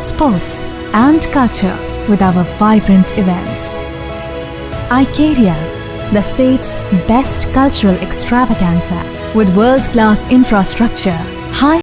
sports, and culture with our vibrant events. Icaria, the state's best cultural extravaganza with world-class infrastructure, high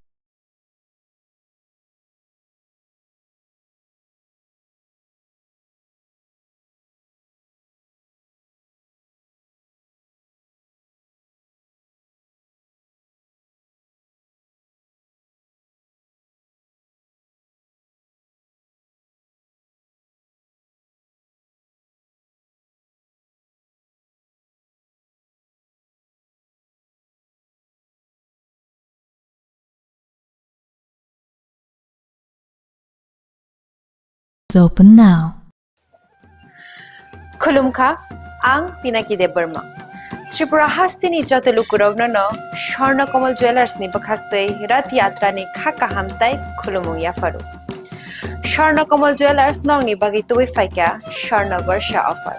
is open now. Khulumkha, ang Pinaki de Burma. Tripura Hastini Jotelukurovno, Sharna Komal Jewelers ni Bakakte, Rat Yatra ni Kakahamtai, Khulumu Yafaru. Sharna Komal Jewelers no ni Bagitu Faika, Sharna Varsha offer.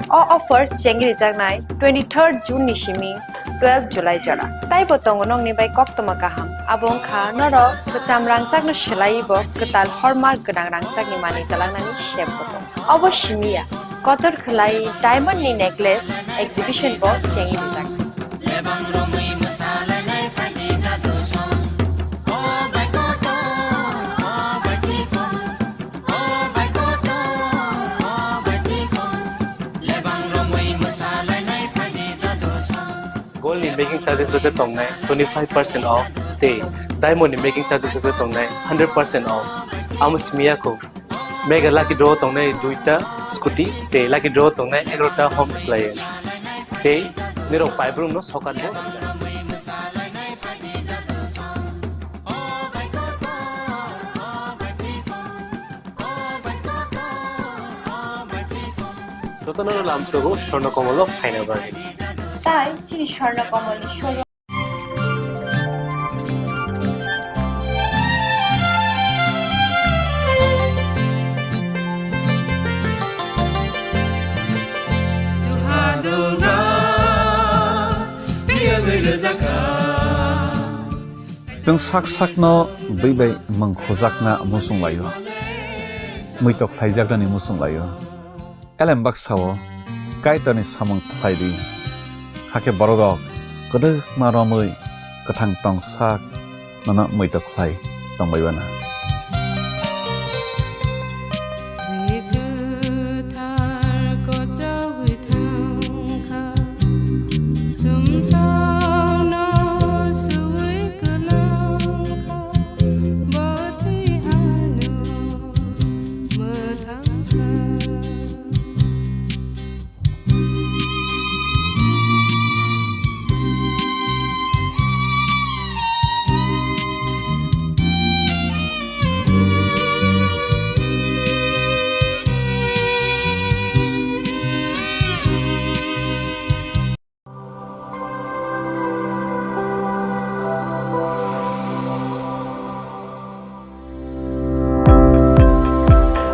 All offers Chengri Jagnai, 23rd June Nishimi, 12th July Jara. Taipotong nong ni by Koptomakaham, Abong Kha, Noro, Kacham Rangchak no Shilaibo, Katal Hormar Gadang Rangchak ni Mani Talanani Shepotong. Obo Shimia, Kotor Kalai, Diamond ni Necklace, Exhibition Board Chengri Jagnai. Gold in making charges of the tongue 25% off. Day diamond in making charges of the tongue 100% off. Amos Miyako. Mega lucky draw tongue duita scooty. Day lucky draw tongue egrota home appliance. Day Nero pipe room no socket. Totanano Lamsogo, Shorno Komolo, Final Bargain. Tai, Chini Khorang Tripura. Jeng sak no bai mangkhojak na musung layo. Muitok thaijak ni musung layo. Elembak sawo kaita ni samang thaidi. Hake borok kodok maromui kathang tong sak nana muitok thai tong baibana.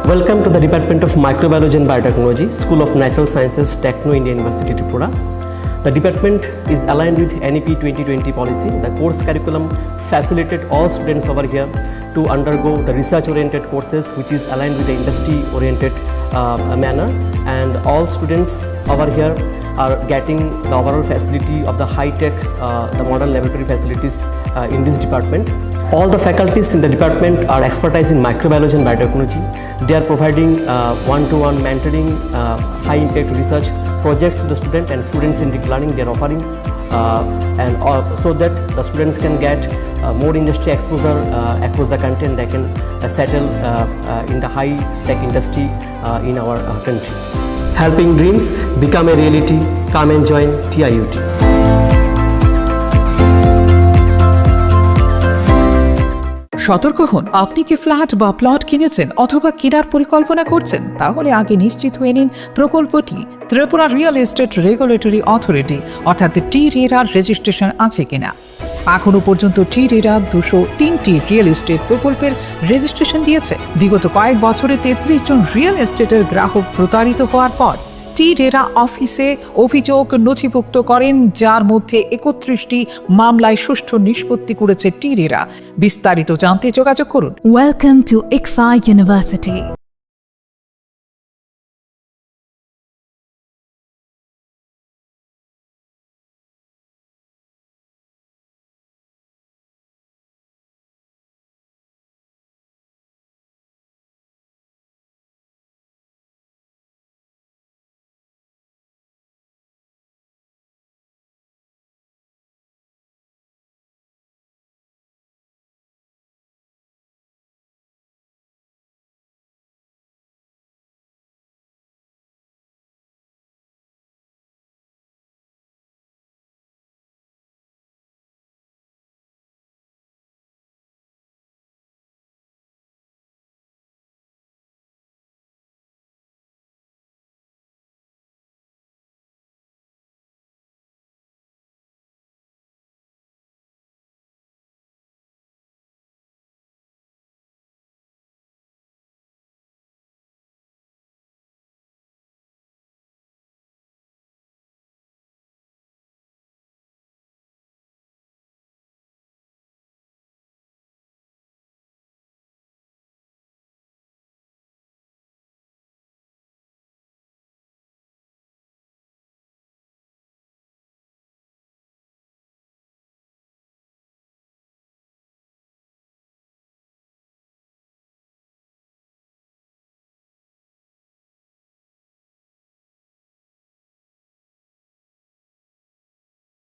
Welcome to the Department of Microbiology and Biotechnology, School of Natural Sciences, Techno India University, Tripura. The department is aligned with NEP 2020 policy. The course curriculum facilitated all students over here to undergo the research-oriented courses, which is aligned with the industry-oriented manner. And all students over here are getting the overall facility of the high-tech, the modern laboratory facilities in this department. All the faculties in the department are expertise in microbiology and biotechnology. They are providing one-to-one mentoring, high-impact research projects to the student and students in deep learning. They are offering so that the students can get more industry exposure across the country, and they can settle in the high-tech industry in our country. Helping dreams become a reality. Come and join TIUT. সতর্ক হন, আপনি কি flat বা plot কিনেছেন অথবা কেনার পরিকল্পনা করছেন? তাহলে আগে নিশ্চিত হয়ে নিন প্রকল্পটি Tripura real estate regulatory authority অর্থাৎ টি-রেরা রেজিস্ট্রেশন আছে কিনা। এখনো পর্যন্ত টি-রেরা 203টি রিয়েল এস্টেট প্রকল্পের রেজিস্ট্রেশন দিয়েছে। বিগত কয়েক বছরে 33 জন রিয়েল এস্টেটের গ্রাহক প্রতারিত হওয়ার পর টি রেরা অফিসে অভিযোগ নথিভুক্ত করেন, যার মধ্যে 31টি মামলায় সুষ্ঠু নিষ্পত্তি করেছে টি রেরা। বিস্তারিত জানতে যোগাযোগ করুন। Welcome to ICFA University.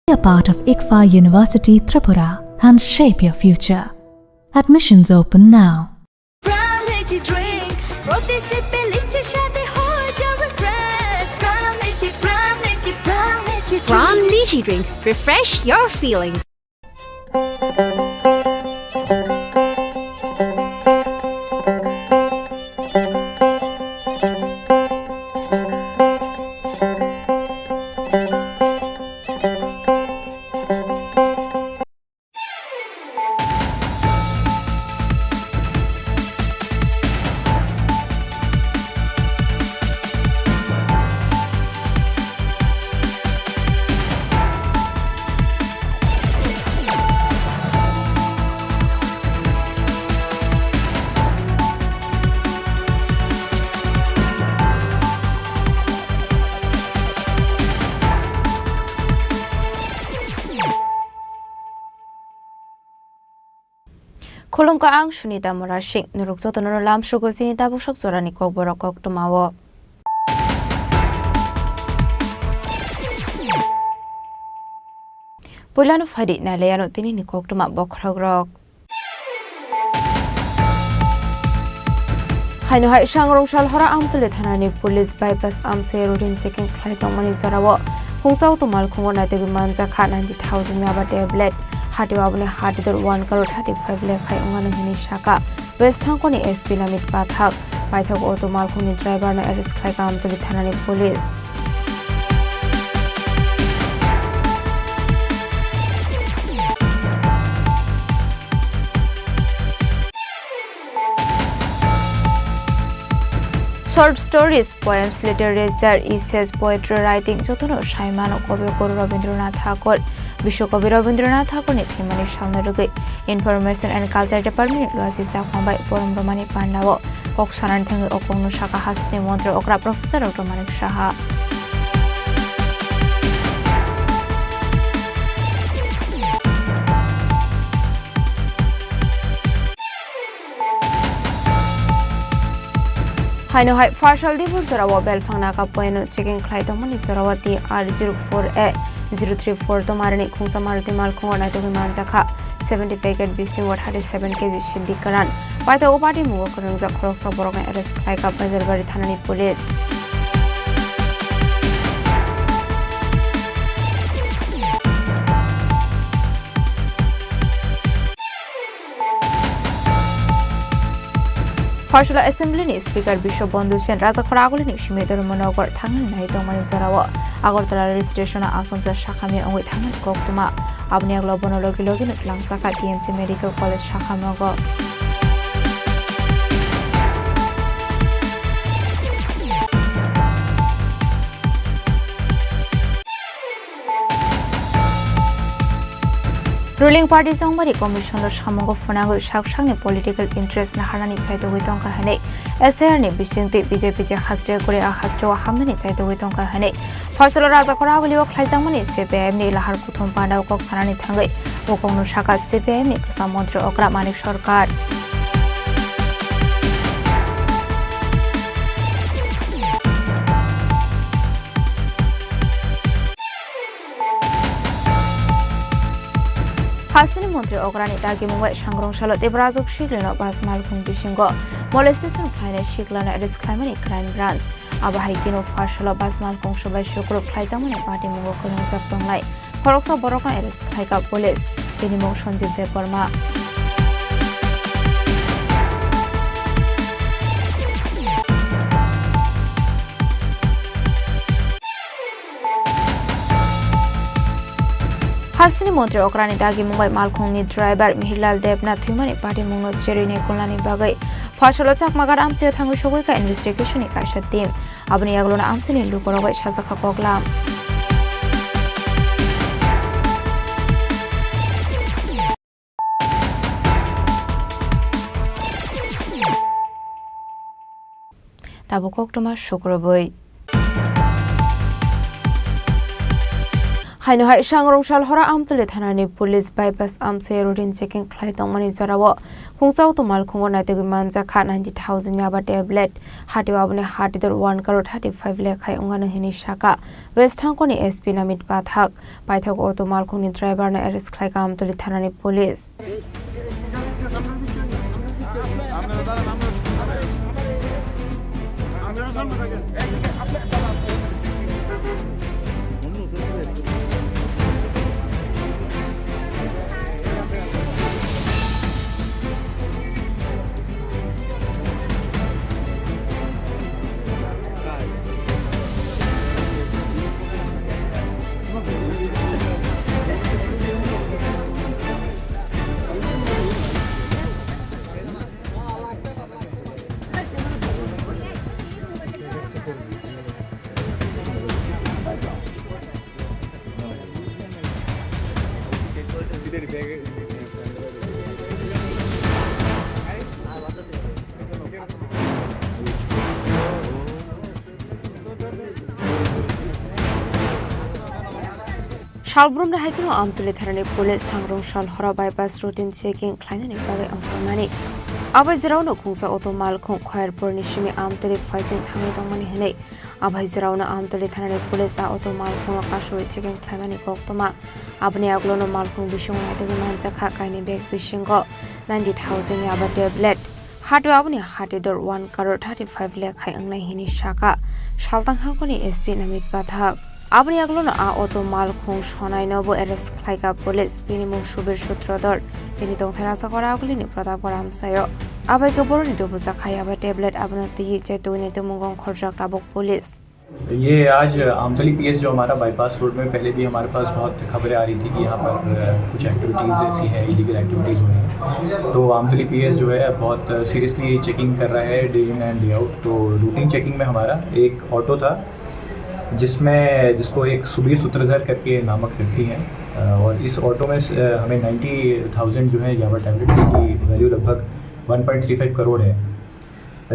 Be a part of ICFA University Tripura and shape your future. Admissions open now. Brown lychee drink, रोटी से पे lychee शादी हो जाओ refresh. Brown lychee, brown lychee, brown lychee drink. Brown lychee drink. Refresh your feelings. Kolong ka ang Sunita Morashik, Nurukso to Nolam Sugo Sinita Bushok Sorani Kokborok to Mawo. Pulano Fadi Naleano Tini Koktuma Bokrogrok. Haino Hai Shangrong Shal Hora Amtulethanani Police Bypass Amse Rodin Checking Klaitong Mani Zorawo. Hungsau to Malkunga Tegumanza Kat 90,000 Yaba tablet. Hatiwabune Hatidor 1 crore 35 lakh Hai Ungana Hini Shaka. West Hankoni SP Lamit Pathak. Paithok Auto Malkuni driver na arrest Klaika Amtulethanani Police. Short stories, poems, literature, essays, poetry writing, jotono Shaimano Kokborok Rabindranath Tagore, Bishokobi Rabindranath Tagore ni themani samnarugi Information and Culture Department loaji sakwambai Poram Romani Pandawo Kok sanan thangi okongno Shaka Hastri Montre Okra Professor Dr. Manik Shaha. Haino Hai Partial Dibur Zorawa Belfangna Kapoeno Checking Klaitomani Zorawati R04A 034 Tomarani Kungsa Marti Malkona to Manjaka 70 packet BC what had 7 kg Shindi Karan. By the Opati Mukurang Kokborok arrest Klaika Bazarbari Thanani Police. Partial Assembly ni Speaker Bishop Bondusen Raja Khoraguli ni Shimedor Monogar Tangan Naito Mani Zorawa Agortala registration Asomsa Shakami and with Tangan Koktuma Abnia Globonologi Login at Langsaka TMC Medical College Shakamogo. ruling party jongmari commission lo samongo funango saksangni political interest na harani chaito goitong ka hane SR ni bisingti BJP je hastre kore a hastre hamni chaito goitong ka hane fasalo raja kora bolio khlaijangmani CPM ni lahar kuthum pandau kok sanani thangai okongno saka CPM ni kasa mantri okra manik sarkar Hastini Montri Ograni Dagi Mumbai Shangrong Shalo Debrajuk Shiglino Bas Malkung Bishingo Molestation Kleine Shiglana Edis Climate Crime Brands Abahikino Fashalo Bas Malkung Shobai Shukru Klaizamani Party Mungo Kulung Zaptonglai Korokso Borokan Edis Klaika Police Binimo Shonjib De Burma Hastini Montri Ograni Dagi Mumbai Malkhungni driver Mihilal Debna Thumani Party Mungno Jerine Kulani Bagai Fashalo Chakmagar Amsio Thangu Shogika investigation Kasha team Abni Yaglona Amsini Lukorogai Shazaka Poglam Tabukok Toma Shukraboi Haino hai Shangrong Shal Hora Amtule Thanani Police bypass Amse routine checking Klaitong Mani Zorawo Hungsao to Malkungo Natigi Manza Kha 90,000 Yaba tablet Hati Wabune Hati 1 crore 35 lakh Hai Ungana Hini Shaka West Hankoni SP Namit Bathak Paithak Auto Malkuni driver na arrest Klaika Amtule Thanani Police Shalbrum Haikino Amtule Tharani Police Sangrong Shal Hora bypass routine checking Klein Bagai Amkamani Abai Zerauna Kungsa Auto Malkong Choir Purnishimi Amtule Faising Tangi Dongmani Hene Abai Zerauna Amtule Tharani Police Auto Malkong Kashu checking Klamani Koktoma Abni Aglono Malkong Bishung Natigi Manzaka Kaini Beg Bishingo 90,000 Yaba tablet Hatu Abni Hati 1 crore 35 lakh Hai Angnai Hini Shaka Shaltang Hakoni SP Namit Bathak Abni Aglono A Auto Malkong Shonai Nobo arrest Klaika Police Binimung Shubir Shutrodor Binitong Therasa Koragulini Pratap Koram Sayo Abai Kaboroni Dobuza Khayaba tablet Abnati Jetuni Tumungong Khorjak Rabok Police ये आज आमतली PS जो हमारा bypass road में पहले भी हमारे पास बहुत खबरें आ रही थी कि यहाँ पर कुछ एक्टिविटीज़ ऐसी हैं इलीगल एक्टिविटीज़ हो रही हैं तो आमतली पीएस जो है बहुत सीरियसली चेकिंग कर रहा है day in and day out तो रूटीन चेकिंग में हमारा एक ऑटो था जिसको एक सुबीर सूत्रधर करके नामक व्यक्ति हैं और इस ऑटो में हमें 90,000 जो है याबा टैबलेट की वैल्यू लगभग 1.35 करोड़ है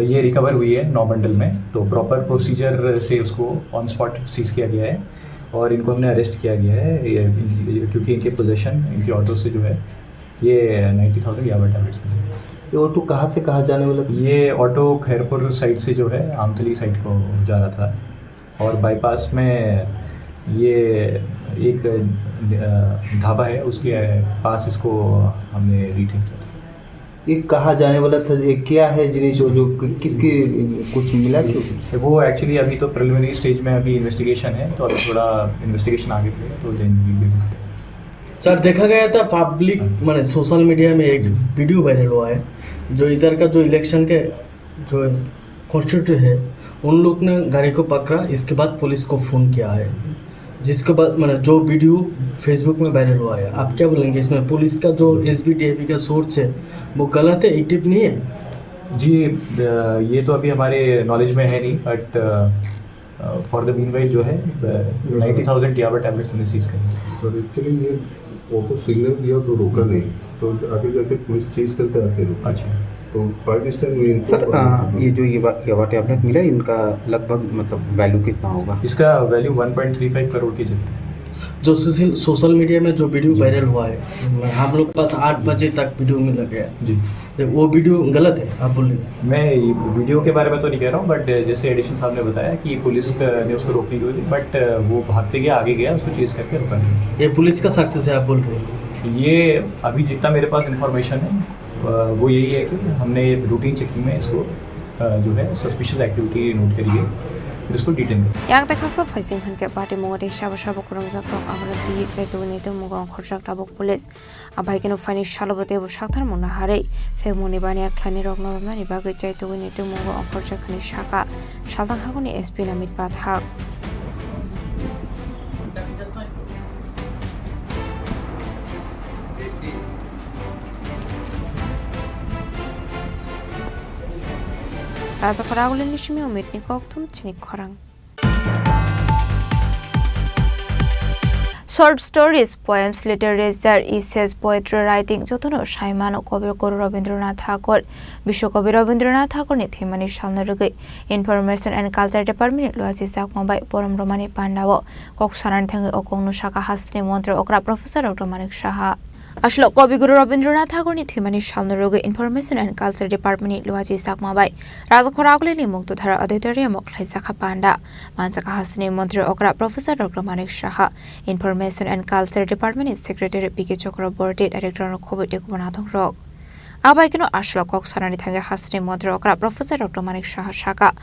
ये रिकवर हुई है 9 बंडल में तो प्रॉपर प्रोसीजर से उसको ऑन स्पॉट सीज किया गया है और इनको हमने अरेस्ट किया गया है क्योंकि इनके पोजीशन इनके ऑटो से जो है ये 90,000 याबा टैबलेट्स मिले। ये ऑटो कहाँ से कहाँ जाने वाला? ये ऑटो खैरपुर साइड से जो है आमतली साइड को जा रहा था और बाईपास में ये एक ढाबा है उसके पास इसको हमने रिटेक किया। ये कहाँ जाने वाला था? ये क्या है जिनिस जो किसकी कुछ मिला क्यों? वो एक्चुअली अभी तो प्रिलिमिनरी स्टेज में अभी इन्वेस्टिगेशन है तो अभी थोड़ा इन्वेस्टिगेशन आगे बढ़ेगा तो देन सर देखा गया था पब्लिक माने सोशल मीडिया में एक वीडियो वायरल हुआ है जो इधर का जो इलेक्शन के जो कॉन्स्टिट्यूट है उन लोग ने गाड़ी को पकड़ा इसके बाद पुलिस को फ़ोन किया है जिसके बाद मैंने जो वीडियो फेसबुक में वायरल हुआ है आप क्या बोलेंगे इसमें? पुलिस का जो SBDAP का सोर्स है वो गलत है एक्टिव नहीं है? जी ये तो अभी हमारे नॉलेज में है नहीं बट फॉर द मीनवाइल जो है 90,000 याबा टैबलेट्स हमने सीज करी। सर एक्चुअली ये ऑटो सिग्नल दिया तो रोका नहीं, तो आगे जाके पुलिस चेज करके आके रुका। अच्छा, तो बाय दिस टाइम सर ये जो यवा टैबलेट मिला इनका लगभग मतलब वैल्यू कितना होगा? इसका वैल्यू 1.35 करोड़ की चलती है। जो सोशल मीडिया में जो वीडियो वायरल हुआ है, हम लोग पास 8 बजे तक वीडियो मिल गया जी, तो वो वीडियो गलत है, आप बोल रहे हैं? मैं वीडियो के बारे में तो नहीं कह रहा हूँ, बट जैसे एडिशन साहब ने बताया कि पुलिस ने उसको रोकने की थी, बट वो भागते गया, आगे गया, उसको चेज करके रुका नहीं। ये पुलिस का सक्सेस है आप बोल रहे हैं? ये अभी जितना मेरे पास इन्फॉर्मेशन है वो यही है कि हमने रूटीन चेकिंग में इसको जो है सस्पिशियस एक्टिविटी नोट करी है, फिर इसको डिटेन करें। yang tak khaksa faising han ke party mongore shaba shaba kurang jak tong amra di chai to ni to mugong khorjak tabok police abai keno fani shalobote bo shakthar mona hare fe moni bani akhlani rokno na ni bagai chai to ni to mugong khorjak khani shaka shaldang hagoni sp namit pathak Raza Khorang Nishmi Umitni Koktum Chini Khorang. Short stories, poems, literature, essays, poetry writing, Jotono Shaimano Kokborok Rabindranath Tagore, Bishokobi Rabindranath Tagore ni Thimani Shalnarugi, Information and Culture Department Loazi Sakmabai Poram Romani Pandawo, Koksaran Tangi Okong Shaka Hastri Montre Okra Professor Dr. Manik Shaha. Ashlo Kobi Guru Rabindranath Tagore ni Thimani Shalnarugi, Information and Culture Department Loazi Sakmabai, Raza Khorang ni Muktuthara Auditorium Oklai Sakha Panda, Mansaka Hastri Montre Okra Professor Dr. Manik Shaha, Information and Culture Department Secretary P.K. Chakraborty, Director of Covid Kokborok. Abai keno Ashlo Koksarani Thanga Hastri Montre Okra Professor Dr. Manik Shaha Shaka.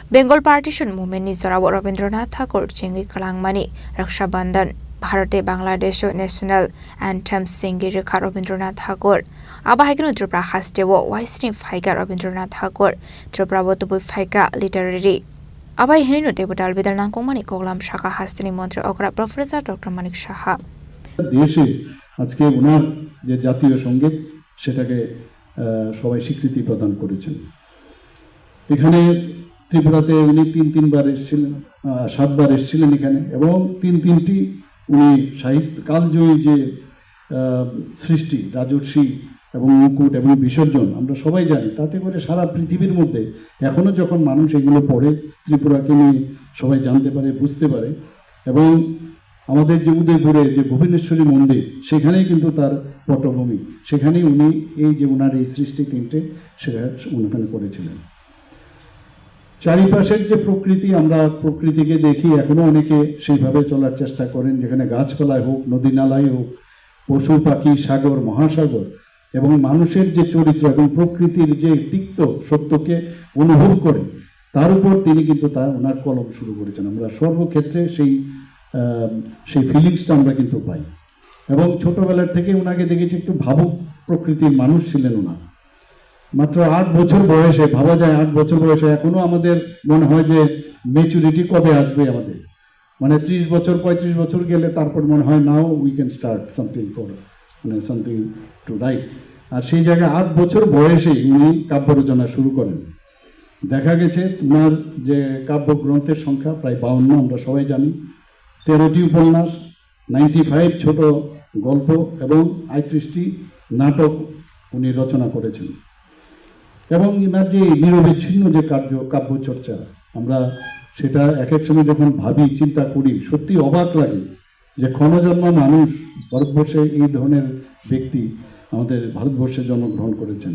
Bengal Partition Movement ni Zorawo Rabindranath Tagore Chingi Kalangmani, Raksha Bandhan, Bharate Bangladesh National Anthem Singi Rekha Rabindranath Tagore. Abai keno Tripura Hastewo Waisri Faiga Rabindranath Tagore, Tripura Botubu Faiga Literary. আবাই হেনিনো দেবতাল বিদাল নাংকমানি কোগলাম শাখা হাস্তিনি মন্ত্রী অগ্রা professor doctor Manik Saha দেশে আজকে ওনার যে জাতীয় সঙ্গীত সেটাকে সবাই স্বীকৃতি প্রদান করেছেন। এখানে ত্রিপুরাতে উনি তিনবার এসেছিলেন, 7 বার এসেছিলেন এখানে, এবং তিনটি উনি সাহিত্য কালজয়ী যে সৃষ্টি রাজর্ষি এবং মুকুট এবং বিসর্জন আমরা সবাই জানি, তাতে করে সারা পৃথিবীর মধ্যে এখনও যখন মানুষ এগুলো পড়ে ত্রিপুরাকে নিয়ে সবাই জানতে পারে, বুঝতে পারে। এবং আমাদের যে উদয়পুরে যে ভুবনেশ্বরী মন্দির, সেখানেই কিন্তু তার পটভূমি, সেখানেই উনি এই যে ওনার এই সৃষ্টি 3টে সেটা ওখানে করেছিলেন। চারিপাশের যে প্রকৃতি, আমরা প্রকৃতিকে দেখি, এখনও অনেকে সেইভাবে চলার চেষ্টা করেন, যেখানে গাছপালায় হোক, নদী নালায় হোক, পশু পাখি, সাগর মহাসাগর, এবং মানুষের যে চরিত্র এবং প্রকৃতির যে তিক্ত সত্যকে অনুভব করে, তার উপর তিনি কিন্তু ওনার কলম শুরু করেছেন। আমরা সর্বক্ষেত্রে সেই ফিলিংসটা আমরা কিন্তু পাই। এবং ছোটোবেলার থেকে ওনাকে দেখেছি একটু ভাবুক প্রকৃতির মানুষ ছিলেন ওনা। মাত্র 8 বছর বয়সে, ভাবা যায় 8 বছর বয়সে, এখনও আমাদের মনে হয় যে ম্যাচুরিটি কবে আসবে আমাদের, মানে 30 বছর 35 বছর গেলে তারপর মনে হয় now we can start something something to write. আর সেই জায়গায় 8 বছর বয়সেই উনি কাব্য রচনা শুরু করেন। দেখা গেছে ওনার যে কাব্যগ্রন্থের সংখ্যা প্রায় 52, আমরা সবাই জানি। 13টি উপন্যাস, 95 ছোট গল্প এবং 38টি নাটক উনি রচনা করেছেন। এবং এনার যে নিরবিচ্ছিন্ন যে কাব্যচর্চা, আমরা সেটা এক এক সময় যখন ভাবি, চিন্তা করি, সত্যি অবাক লাগে যে ক্ষণজন্ম মানুষ ভারতবর্ষে এই ধরনের ব্যক্তি আমাদের ভারতবর্ষে জন্মগ্রহণ করেছেন।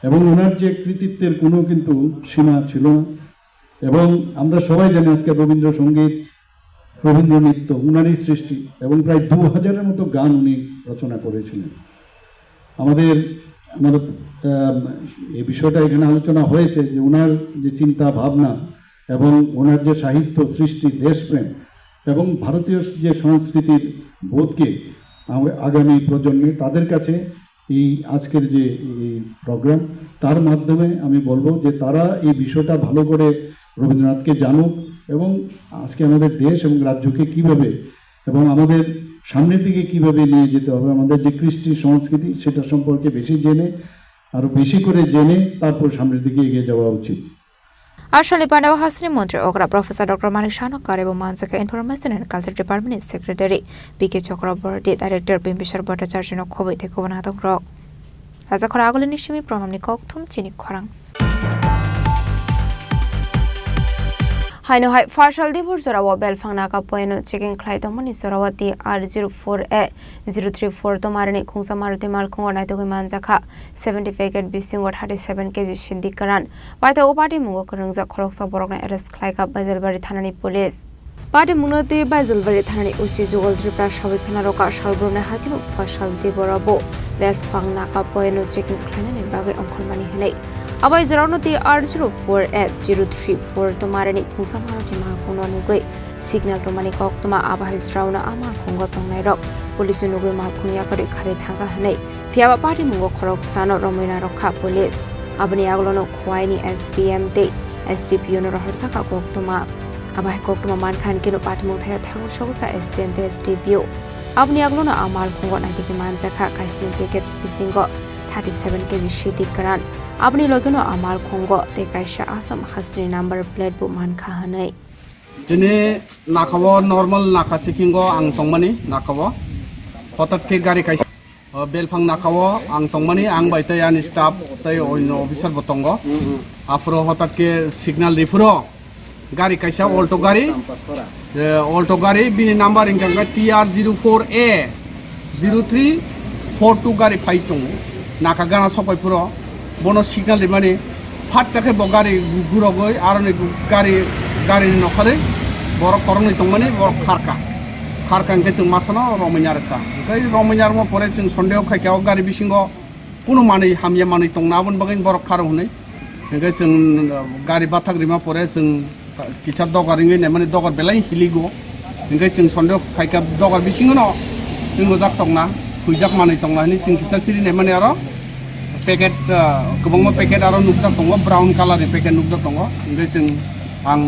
এবং ওনার যে কৃতিত্বের কোনো কিন্তু সীমা ছিল না। এবং আমরা সবাই জানি আজকে রবীন্দ্রসঙ্গীত, রবীন্দ্র নৃত্য ওনারই সৃষ্টি, এবং প্রায় 2000-এর মতো গান উনি রচনা করেছিলেন। আমাদের এই বিষয়টা এখানে আলোচনা হয়েছে যে ওনার যে চিন্তা ভাবনা এবং ওনার যে সাহিত্য সৃষ্টি, দেশপ্রেম এবং ভারতীয় যে সংস্কৃতির বোধকে আগামী প্রজন্মে তাদের কাছে এই আজকের যে এই প্রোগ্রাম, তার মাধ্যমে আমি বলবো যে তারা এই বিষয়টা ভালো করে রবীন্দ্রনাথকে জানুক, এবং আজকে আমাদের দেশ এবং রাজ্যকে কীভাবে এবং আমাদের সামনের দিকে কীভাবে নিয়ে যেতে হবে, আমাদের যে কৃষ্টি সংস্কৃতি সেটা সম্পর্কে বেশি জেনে, আরও বেশি করে জেনে তারপর সামনের দিকে এগিয়ে যাওয়া উচিত। আসলে পানাব হাসিনী মন্ত্রী ওকরা প্রফেসর ডক্টর মানিক শানকার এবং মানজাকা ইনফরমেশন এন্ড কালচার ডিপার্টমেন্টের সেক্রেটারি বিকে চক্রবর্তী ডাইরেক্টর বিম্বিসার ভট্টাচার্য খবর থেকে বনাদক রক রাজা খরা আগলে নিশ্চিমি প্রণামনি ককথুম চিনি খরাং হাইনো হাই ফার্সাল দিবর জরাওয়া বেলফাং নাকা পয়েনো চেকিং খ্লাইদমনি জরাওয়াতি R04A 034 তোমারনি খুংসা মারুতি মালখুং নাইতগৈ মানজাখা 70 প্যাকেট বিসিংগত 37 কেজি সিদ্দিকারান বাইতে ওপাটি মুগো করংজা খরকসা বরকনা এরেস্ট খ্লাইকা বাজালবাড়ি থানানি পুলিশ পাটি মুনতে বাজালবাড়ি থানানি উসি যুগল ত্রিপুরা সবিখানা রকা সালব্রনে হাকিনো ফার্সাল দিবরাবো বেলফাং নাকা পয়েনো চেকিং খ্লাইনানি বাগে অংখলমানি হেলাই আবাই জরাউনতি R04A 034 তোমারনি খুংসা মারুতি মালখুং নুগৈ সিগন্যাল তোমানি কক তোমা আবাই জরাউনা আমার খুঙ্গ তংনাই রক পুলিশ নুগৈ মালখুং ইয়াকরে খারে থাঙ্গা হেলাই ফিয়াবা পাটি মুগো খরক সানো রমইনা রক্ষা police abani aglono khwaini SDM te SDPO no rohsaka koktoma abai koktoma mankhan kino patmo thaya thangu shoka SDM te SDPO abani aglono amal khongo na dikhi manjakha kaisin package bisingo 37 kg shidikaran abani logeno amal khongo te kaisha asam hasri number plate bu mankha hanai dine nakabo normal nakasikingo ang tongmani nakabo hotat ke gari kaisa belfang nakawo ang tongmani ang baitay ani staff tay oino officer botongo afro hotat ke signal rifuro gari kaisa alto gari bini number ingkang TR04A 0342 gari phaitong nakagana sopai puro bono signal rimani phat chake bo gari gurogoi arone gari nokhare borok koroni tongmani borok kharkang ke chung masano romanyar ka kai romanyar mo pore chung sondeo khaikao gari bisingo kuno mani hamya mani tongnabon bagin borok kharo hunai kai chung gari bathak rima pore chung kisap dogar ingai ne mani dogar belai hiligo kai chung sondeo khaika dogar bisingo no chung jak tongna huijak mani tongna ni chung kisa siri ne mani aro packet kubangma packet aro nukjak tongo brown color ni packet nukjak tongo kai chung ang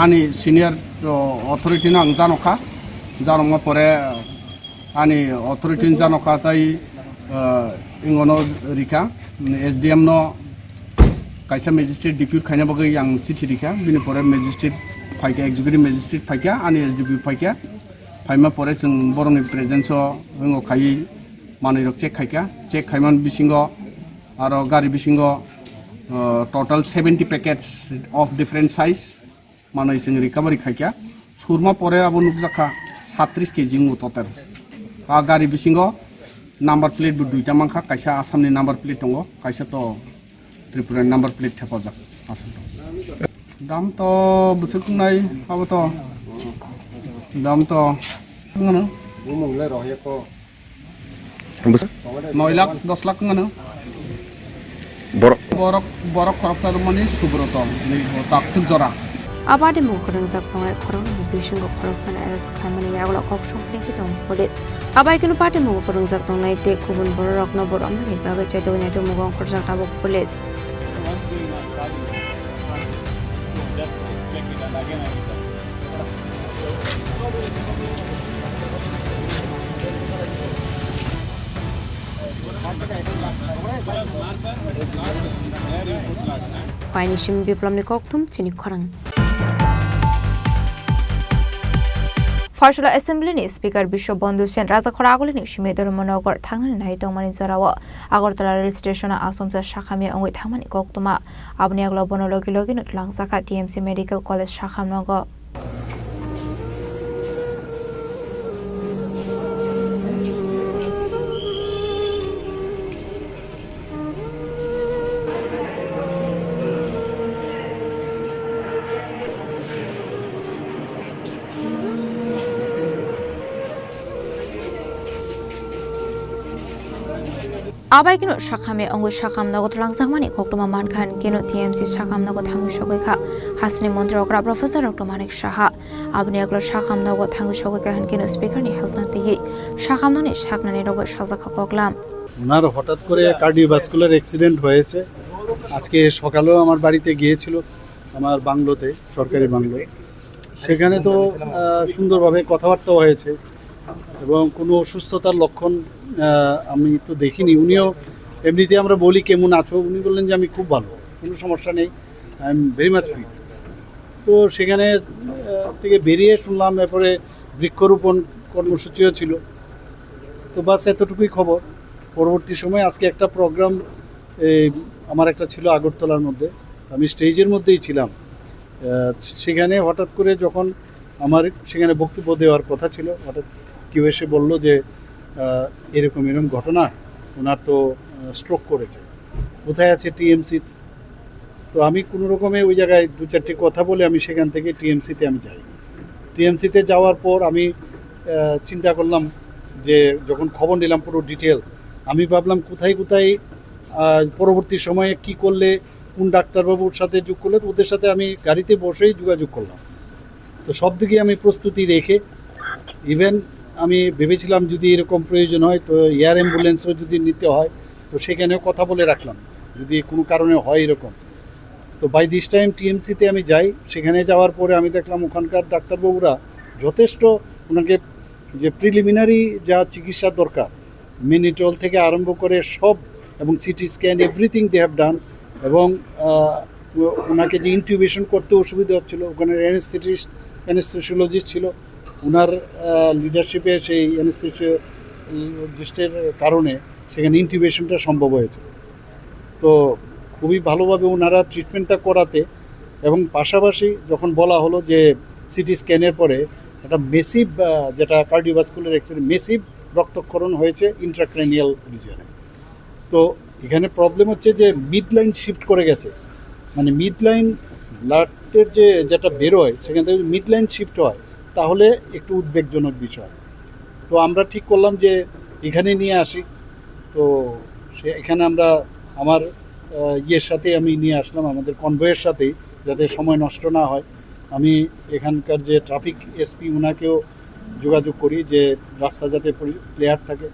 ani senior authority na ang janokha pore ani authority janokha tai ingono rika SDM no kaisa magistrate deputy khaina bagai yang chithi rika bini pore magistrate phaika executive magistrate phaika ani SDP phaika phaima pore chung boroni presence o ingo khai manai rok check khaiman bisingo aro gari bisingo total 70 packets of different size manai sing recovery khaikya surma pore abo nukjaka 37 kg mu total a gari bisingo number plate bu duita mangkha kaisa asamni number plate tongo kaisa to tripura number plate thapajak asam dam to busukunai abo to dam to ngano mumle rohya ko 9 lakh 10 lakh ngano borok khoroksa mani subroto ni taksib jora abadi mu kurang jak tongai khorong ni bisingo khoroksan eres khamani yagla kokshong neki tong police abai kinu pati mu kurang jak tongai te kubun borok no borom ni baga chaido ne to mugong khorjak tabok police Paini shim biplom ni kokthum Chini Khorang Farshala Assembly ni Speaker Bishop Bondu Sen Raja Khora agole ni Shimedor Monogar thangani nai tongmani zorawa Agartala rail station asomsa shakhami ongoi thangmani koktuma abni aglo bonologi logi nut langsaka TMC Medical College shakhamnogo abai kino shakhame ongoi shakham nagot langsangmani koktoma mankhan kino TMC shakham nagot thangu shogoi kha hasni mantri okra professor dr manik shaha abni aglo shakham nagot thangu shogoi kha kino speaker ni health na tegi shakham nani shaknani rogo saza kha koklam ওনার হঠাৎ করে cardiovascular accident হয়েছে আজকে সকালেও আমার বাড়িতে গিয়েছিল আমার বাংলোতে সরকারি বাংলো সেখানে তো সুন্দরভাবে কথাবার্তা হয়েছে এবং কোনো অসুস্থতার লক্ষণ আমি তো দেখিনি উনিও এমনিতে আমরা বলি কেমন আছো উনি বললেন যে আমি খুব ভালো কোনো সমস্যা নেই I am very much fit. তো সেখানে থেকে বেরিয়ে শুনলাম এরপরে বৃক্ষরোপণ কর্মসূচিও ছিল। তো বাস এতটুকুই খবর। পরবর্তী সময় আজকে একটা প্রোগ্রাম আমার একটা ছিল আগরতলার মধ্যে, আমি স্টেজের মধ্যেই ছিলাম। সেখানে হঠাৎ করে যখন আমার সেখানে বক্তব্য দেওয়ার কথা ছিল, হঠাৎ কেউ এসে বললো যে এরকম ঘটনা, ওনার তো স্ট্রোক করেছে, কোথায় আছে টিএমসি। তো আমি কোনো রকমে ওই জায়গায় দু চারটি কথা বলে আমি সেখান থেকে টিএমসিতে আমি যাই। টিএমসিতে যাওয়ার পর আমি চিন্তা করলাম যে যখন খবর নিলাম পুরো ডিটেলস, আমি ভাবলাম কোথায় কোথায় পরবর্তী সময়ে কি করলে, কোন ডাক্তারবাবুর সাথে যোগ করলে, তো ওদের সাথে আমি গাড়িতে বসেই যোগাযোগ করলাম। তো সব দিকে আমি প্রস্তুতি রেখে, ইভেন আমি ভেবেছিলাম যদি এরকম প্রয়োজন হয় তো এয়ার অ্যাম্বুলেন্সও যদি নিতে হয় তো সেখানেও কথা বলে রাখলাম যদি কোনো কারণে হয় এরকম। তো বাই দিস টাইম টিএমসিতে আমি যাই। সেখানে যাওয়ার পরে আমি দেখলাম ওখানকার ডাক্তারবাবুরা যথেষ্ট, ওনাকে যে প্রিলিমিনারি যা চিকিৎসা দরকার, মিনিটল থেকে আরম্ভ করে সব, এবং CT scan everything they have done. এবং ওনাকে যে ইনটিউবেশন করতে অসুবিধা হচ্ছিলো, ওখানে অ্যানেস্থেসিওলজিস্ট ছিল, ওনার লিডারশিপে সেই অ্যানেস্থেসিওলজিস্টের কারণে সেখানে ইনটিউবেশনটা সম্ভব হয়েছে। তো খুবই ভালোভাবে ওনারা ট্রিটমেন্টটা করাতে, এবং পাশাপাশি যখন বলা হলো যে সিটি স্ক্যানের পরে একটা মেসিভ, যেটা কার্ডিওভাস্কুলার অ্যাক্সিডেন্ট, মেসিভ রক্তক্ষরণ হয়েছে ইন্ট্রাক্রেনিয়াল রিজিয়নে। তো এখানে প্রবলেম হচ্ছে যে মিড লাইন শিফট করে গেছে, মানে মিড লাইন ব্লাডের যেটা বেরোয় সেখান থেকে মিড লাইন শিফট হয় তাহলে একটু উদ্বেগজনক বিষয়। তো আমরা ঠিক করলাম যে এখানে নিয়ে আসি। তো এখানে আমরা আমার ইয়ের সাথে আমি নিয়ে আসলাম, আমাদের কনভয়ের সাথেই, যাতে সময় নষ্ট না হয়। আমি এখানকার যে ট্রাফিক এসপি ওনাকেও যোগাযোগ করি যে রাস্তা যাতে ক্লিয়ার থাকে।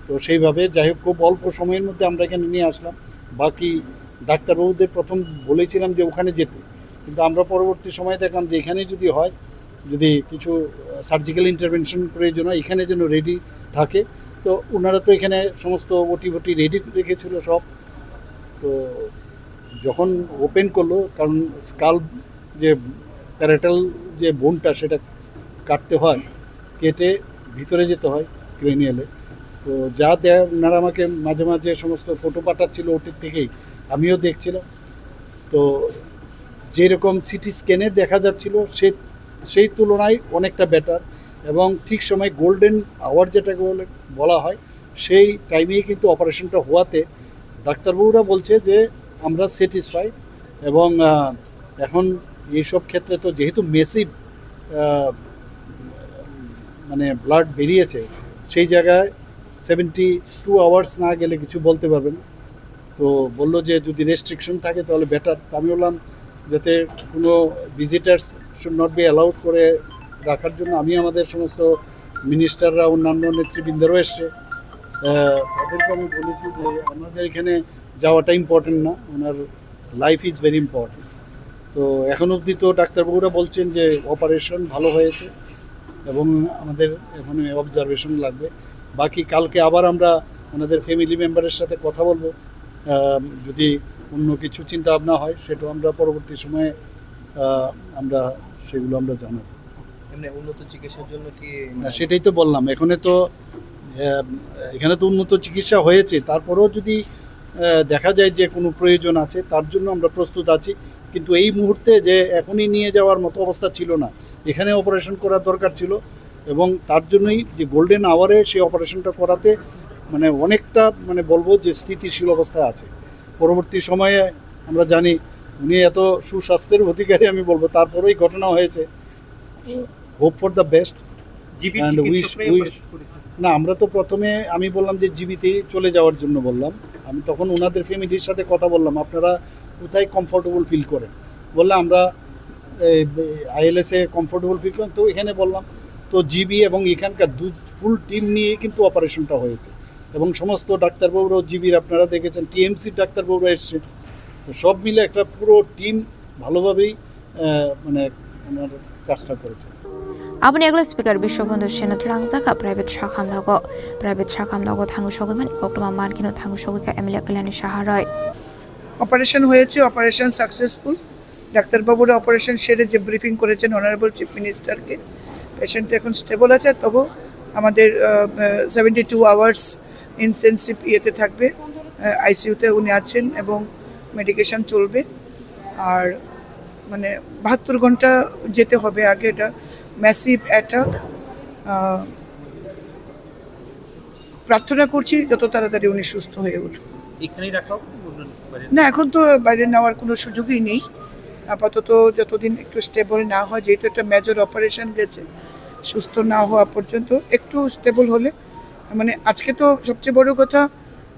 তো সেইভাবে যাই হোক খুব অল্প সময়ের মধ্যে আমরা এখানে নিয়ে আসলাম। বাকি ডাক্তারবাবুদের প্রথম বলেছিলাম যে ওখানে যেতে, কিন্তু আমরা পরবর্তী সময়ে দেখলাম যে এখানে যদি হয়, যদি কিছু সার্জিক্যাল ইন্টারভেনশন প্রয়োজন হয় এখানে যেন রেডি থাকে। তো ওনারা তো এখানে সমস্ত ওটি রেডি রেখেছিল সব। তো যখন ওপেন করলো, কারণ স্কাল যে প্যারাটাল যে বোনটা সেটা কাটতে হয়, কেটে ভিতরে যেতে হয় ক্রেনিয়ালে। তো যা দেয় ওনারা আমাকে মাঝে মাঝে সমস্ত ফটো পাঠাচ্ছিল ওটির থেকেই, আমিও দেখছিলাম। তো যেরকম সিটি স্ক্যানে দেখা যাচ্ছিল সেই তুলনায় অনেকটা বেটার, এবং ঠিক সময় গোল্ডেন আওয়ার যেটাকে বলা হয় সেই টাইমেই কিন্তু অপারেশনটা হওয়াতে ডাক্তারবাবুরা বলছে যে আমরা স্যাটিসফাই। এবং এখন এইসব ক্ষেত্রে তো যেহেতু মেসিভ মানে ব্লাড বেরিয়েছে, সেই জায়গায় 72 আওয়ার্স না গেলে কিছু বলতে পারবেন। তো বললো যে যদি রেস্ট্রিকশন থাকে তাহলে বেটার। আমি বললাম যাতে কোনো visitors should not be allowed করে রাখার জন্য আমি আমাদের সমস্ত মিনিস্টাররা, অন্যান্য নেতৃবৃন্দরাও এসছে, তাদেরকে আমি বলেছি যে আমাদের এখানে যাওয়াটা ইম্পর্টেন্ট না, ওনার লাইফ ইজ ভেরি ইম্পর্টেন্ট। তো এখন অবধি তো ডাক্তারবাবুরা বলছেন যে অপারেশন ভালো হয়েছে এবং আমাদের এখন অবজারভেশন লাগবে। বাকি কালকে আবার আমরা ওনাদের ফ্যামিলি মেম্বারের সাথে কথা বলবো, যদি অন্য কিছু চিন্তা ভাবনা হয় সেটাও আমরা পরবর্তী সময়ে আমরা সেগুলো আমরা জানাবো। উন্নত চিকিৎসার জন্য কি? সেটাই তো বললাম, এখানে তো উন্নত চিকিৎসা হয়েছে, তারপরেও যদি দেখা যায় যে কোনো প্রয়োজন আছে তার জন্য আমরা প্রস্তুত আছি। কিন্তু এই মুহূর্তে যে এখনই নিয়ে যাওয়ার মতো অবস্থা ছিল না, এখানে অপারেশন করার দরকার ছিল, এবং তার জন্যই যে গোল্ডেন আওয়ারে সেই অপারেশনটা করাতে মানে অনেকটা মানে বলবো যে স্থিতিশীল অবস্থায় আছে। পরবর্তী সময়ে আমরা জানি উনি এত সুস্বাস্থ্যের অধিকারী, আমি বলবো, তারপরেই ঘটনা হয়েছে। Hope for the best and wish. না, আমরা তো প্রথমে আমি বললাম যে জিবিতেই চলে যাওয়ার জন্য বললাম। আমি তখন ওনাদের ফ্যামিলির সাথে কথা বললাম, আপনারা কোথায় কমফোর্টেবল ফিল করেন? বললে আমরা আইএলএসে কমফোর্টেবল ফিল করেন। তো এখানে বললাম তো জিবি এবং এখানকার ফুল টিম নিয়ে কিন্তু অপারেশনটা হয়েছে, এবং সমস্ত ডাক্তারবাবুরাও জিবির আপনারা দেখেছেন, টিএমসির ডাক্তারবাবুরা এসছে। তো সব মিলে একটা পুরো টিম ভালোভাবেই মানে ওনার কাজটা করেছে। Aboni agla speaker Bishobondu Shenat Rangzaka private Shakamnago Tangu Shoguman Oktoma Markino Tangu Shoguka Emilia Kalani Shaharai. Operation হয়েছে, অপারেশন সাকসেসফুল। ডাক্তারবাবুরা অপারেশন সেরে যে ব্রিফিং করেছেন অনারেবল চিফ মিনিস্টারকে, পেশেন্ট এখন স্টেবল আছে, তবু আমাদের 72 আওয়ার্স ইন্টেন্সিভ ইয়েতে থাকবে, আইসিইউতে উনি আছেন এবং মেডিকেশন চলবে। আর মানে 72 ঘন্টা যেতে হবে আগে, এটা ম্যাসিভ অ্যাটাক। প্রার্থনা করছি যত তাড়াতাড়ি উনি সুস্থ হয়ে উঠুন। না, এখন তো বাইরে নেওয়ার কোনো সুযোগই নেই আপাতত, যতদিন একটু স্টেবল না হয়, যেহেতু একটা মেজর অপারেশন গেছে, সুস্থ না হওয়া পর্যন্ত একটু স্টেবল হলে। মানে আজকে তো সবচেয়ে বড় কথা,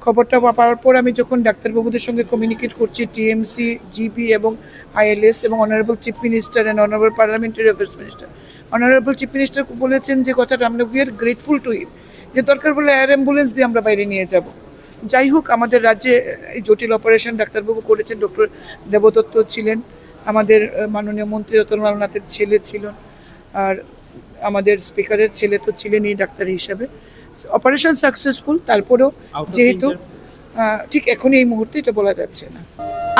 খবরটা পাওয়ার পর আমি যখন ডাক্তারবাবুদের সঙ্গে কমিউনিকেট করছি, টিএমসি, জিপি এবং আইএলএস এবং honourable chief minister and honourable parliamentary affairs minister, honourable chief minister বলেছেন যে কথাটা, আমরা we are grateful to him, যে দরকার বলে এয়ার অ্যাম্বুলেন্স দিয়ে আমরা বাইরে নিয়ে যাব। যাই হোক, আমাদের রাজ্যে এই জটিল অপারেশন ডাক্তারবাবু করেছেন, ডক্টর দেবদত্ত ছিলেন, আমাদের মাননীয় মন্ত্রী রতনলাল নাথের ছেলে ছিলেন, আর আমাদের স্পিকারের ছেলে তো ছিলেনই ডাক্তার হিসাবে। অপারেশন সাকসেসফুল, তারপরেও যেহেতু ঠিক এখনই এই মুহূর্তে এটা বলা যাচ্ছে না।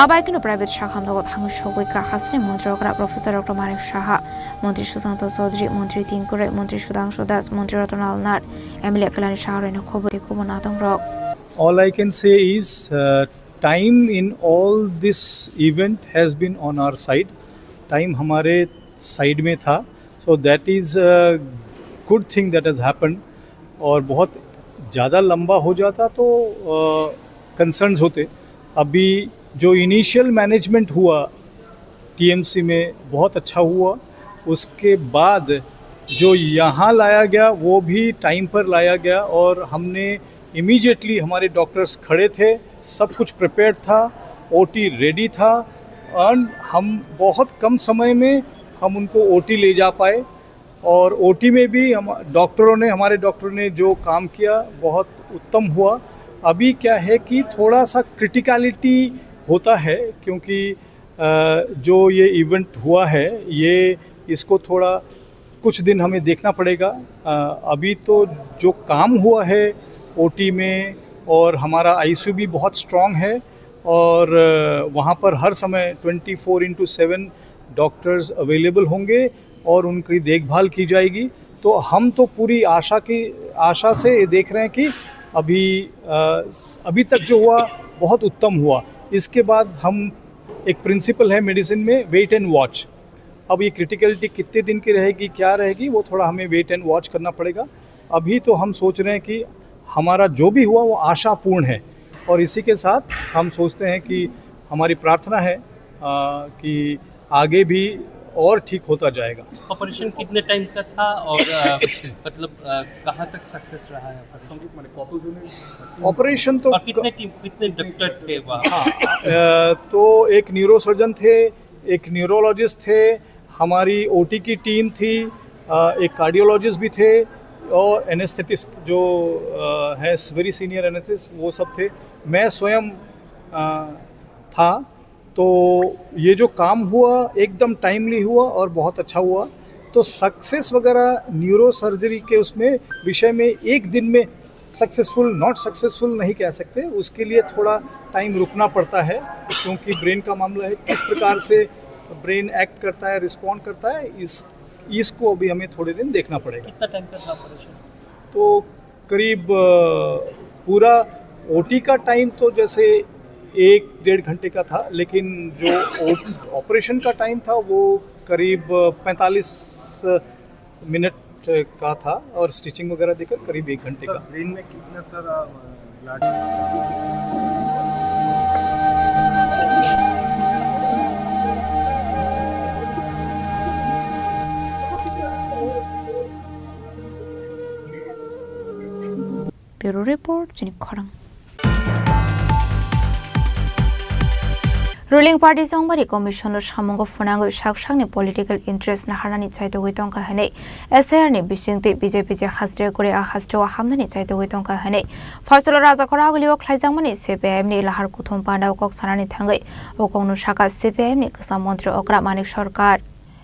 আবাইকিনো প্রাইভেট শাখা মগত হাঙ্গু সগৈকা হাসরে মন্ত্রকরা প্রফেসর ডক্টর মানিক সাহা, মন্ত্রী সুশান্ত চৌধুরী, মন্ত্রী তিংকুরে, মন্ত্রী সুধাংশু দাস, মন্ত্রী রতনলাল নাথ, এমএলএ কালানি শাহরেন খবর কুমন আতং rock. All I can say is time in all this event has been on our side. Time हमारे side में था, so that is a good thing that has happened. और बहुत ज़्यादा लंबा हो जाता तो कंसर्न्स होते। अभी जो इनिशियल मैनेजमेंट हुआ टीएमसी में बहुत अच्छा हुआ, उसके बाद जो यहाँ लाया गया वो भी टाइम पर लाया गया, और हमने इमीडिएटली, हमारे डॉक्टर्स खड़े थे, सब कुछ प्रिपेयर्ड था, ओटी रेडी था, और हम बहुत कम समय में हम उनको ओटी ले जा पाए। और ओटी में भी हमारे डॉक्टरों ने जो काम किया बहुत उत्तम हुआ। अभी क्या है कि थोड़ा सा क्रिटिकलिटी होता है, क्योंकि जो ये इवेंट हुआ है, ये इसको थोड़ा कुछ दिन हमें देखना पड़ेगा। अभी तो जो काम हुआ है ओटी में, और हमारा आईसीयू भी बहुत स्ट्रॉन्ग है, और वहाँ पर हर समय 24/7 डॉक्टर्स अवेलेबल होंगे और उनकी देखभाल की जाएगी। तो हम तो पूरी आशा से देख रहे हैं कि अभी तक जो हुआ बहुत उत्तम हुआ। इसके बाद हम एक प्रिंसिपल है मेडिसिन में, वेट एंड वॉच। अब ये क्रिटिकलिटी कितने दिन की रहेगी, क्या रहेगी, वो थोड़ा हमें वेट एंड वॉच करना पड़ेगा। अभी तो हम सोच रहे हैं कि हमारा जो भी हुआ वो आशापूर्ण है, और इसी के साथ हम सोचते हैं कि हमारी प्रार्थना है कि आगे भी और ठीक होता जाएगा। ऑपरेशन कितने टाइम का था, और मतलब कहाँ तक सक्सेस रहा है ऑपरेशन? तो कितने डॉक्टर थे वहाँ? तो एक न्यूरोसर्जन थे, एक न्यूरोलॉजिस्ट थे, हमारी ओटी की टीम थी, एक कार्डियोलॉजिस्ट भी थे, और एनेस्थेटिस्ट जो है वेरी सीनियर एनेस्थेटिस्ट, वो सब थे। मैं स्वयं था। तो ये जो काम हुआ एकदम टाइमली हुआ और बहुत अच्छा हुआ। तो सक्सेस वगैरह न्यूरो सर्जरी के उसमें विषय में एक दिन में सक्सेसफुल नॉट सक्सेसफुल नहीं कह सकते, उसके लिए थोड़ा टाइम रुकना पड़ता है, क्योंकि ब्रेन का मामला है, किस प्रकार से ब्रेन एक्ट करता है, रिस्पॉन्ड करता है, इसको अभी हमें थोड़े दिन देखना पड़ेगा। कितना टाइम का था ऑपरेशन? तो करीब पूरा ओटी का टाइम तो जैसे 1-1.5 घंटे का था, लेकिन जो ऑपरेशन का टाइम था वो करीब 45 मिनट का था, और स्टिचिंग वगैरह देकर करीब 1 घंटे का। ब्रेन में कितना सारा ब्लड? ब्यूरो रिपोर्ट चिनी खरंग। रुलिंग पार्टी संगबारी कमिशन सामंग फुनांग साकसांगनि पॉलिटिकल इंटरेस्ट नाहारनानि चाइतोगै तंका हनै एसआरनि बिसिंति बीजेपी जे हास्ट्रे करे आ हास्ट्रेवा हामनानि चाइतोगै तंका हनै फसल राजा खरागलियो ख्लाइजांगमानि सीपीआईएमनि लाहार कुथुम पान्डाव कक सानानि थांगै ओकंनु शाखा सीपीआईएमनि कसा मन्त्री अग्रा मानिक सरकार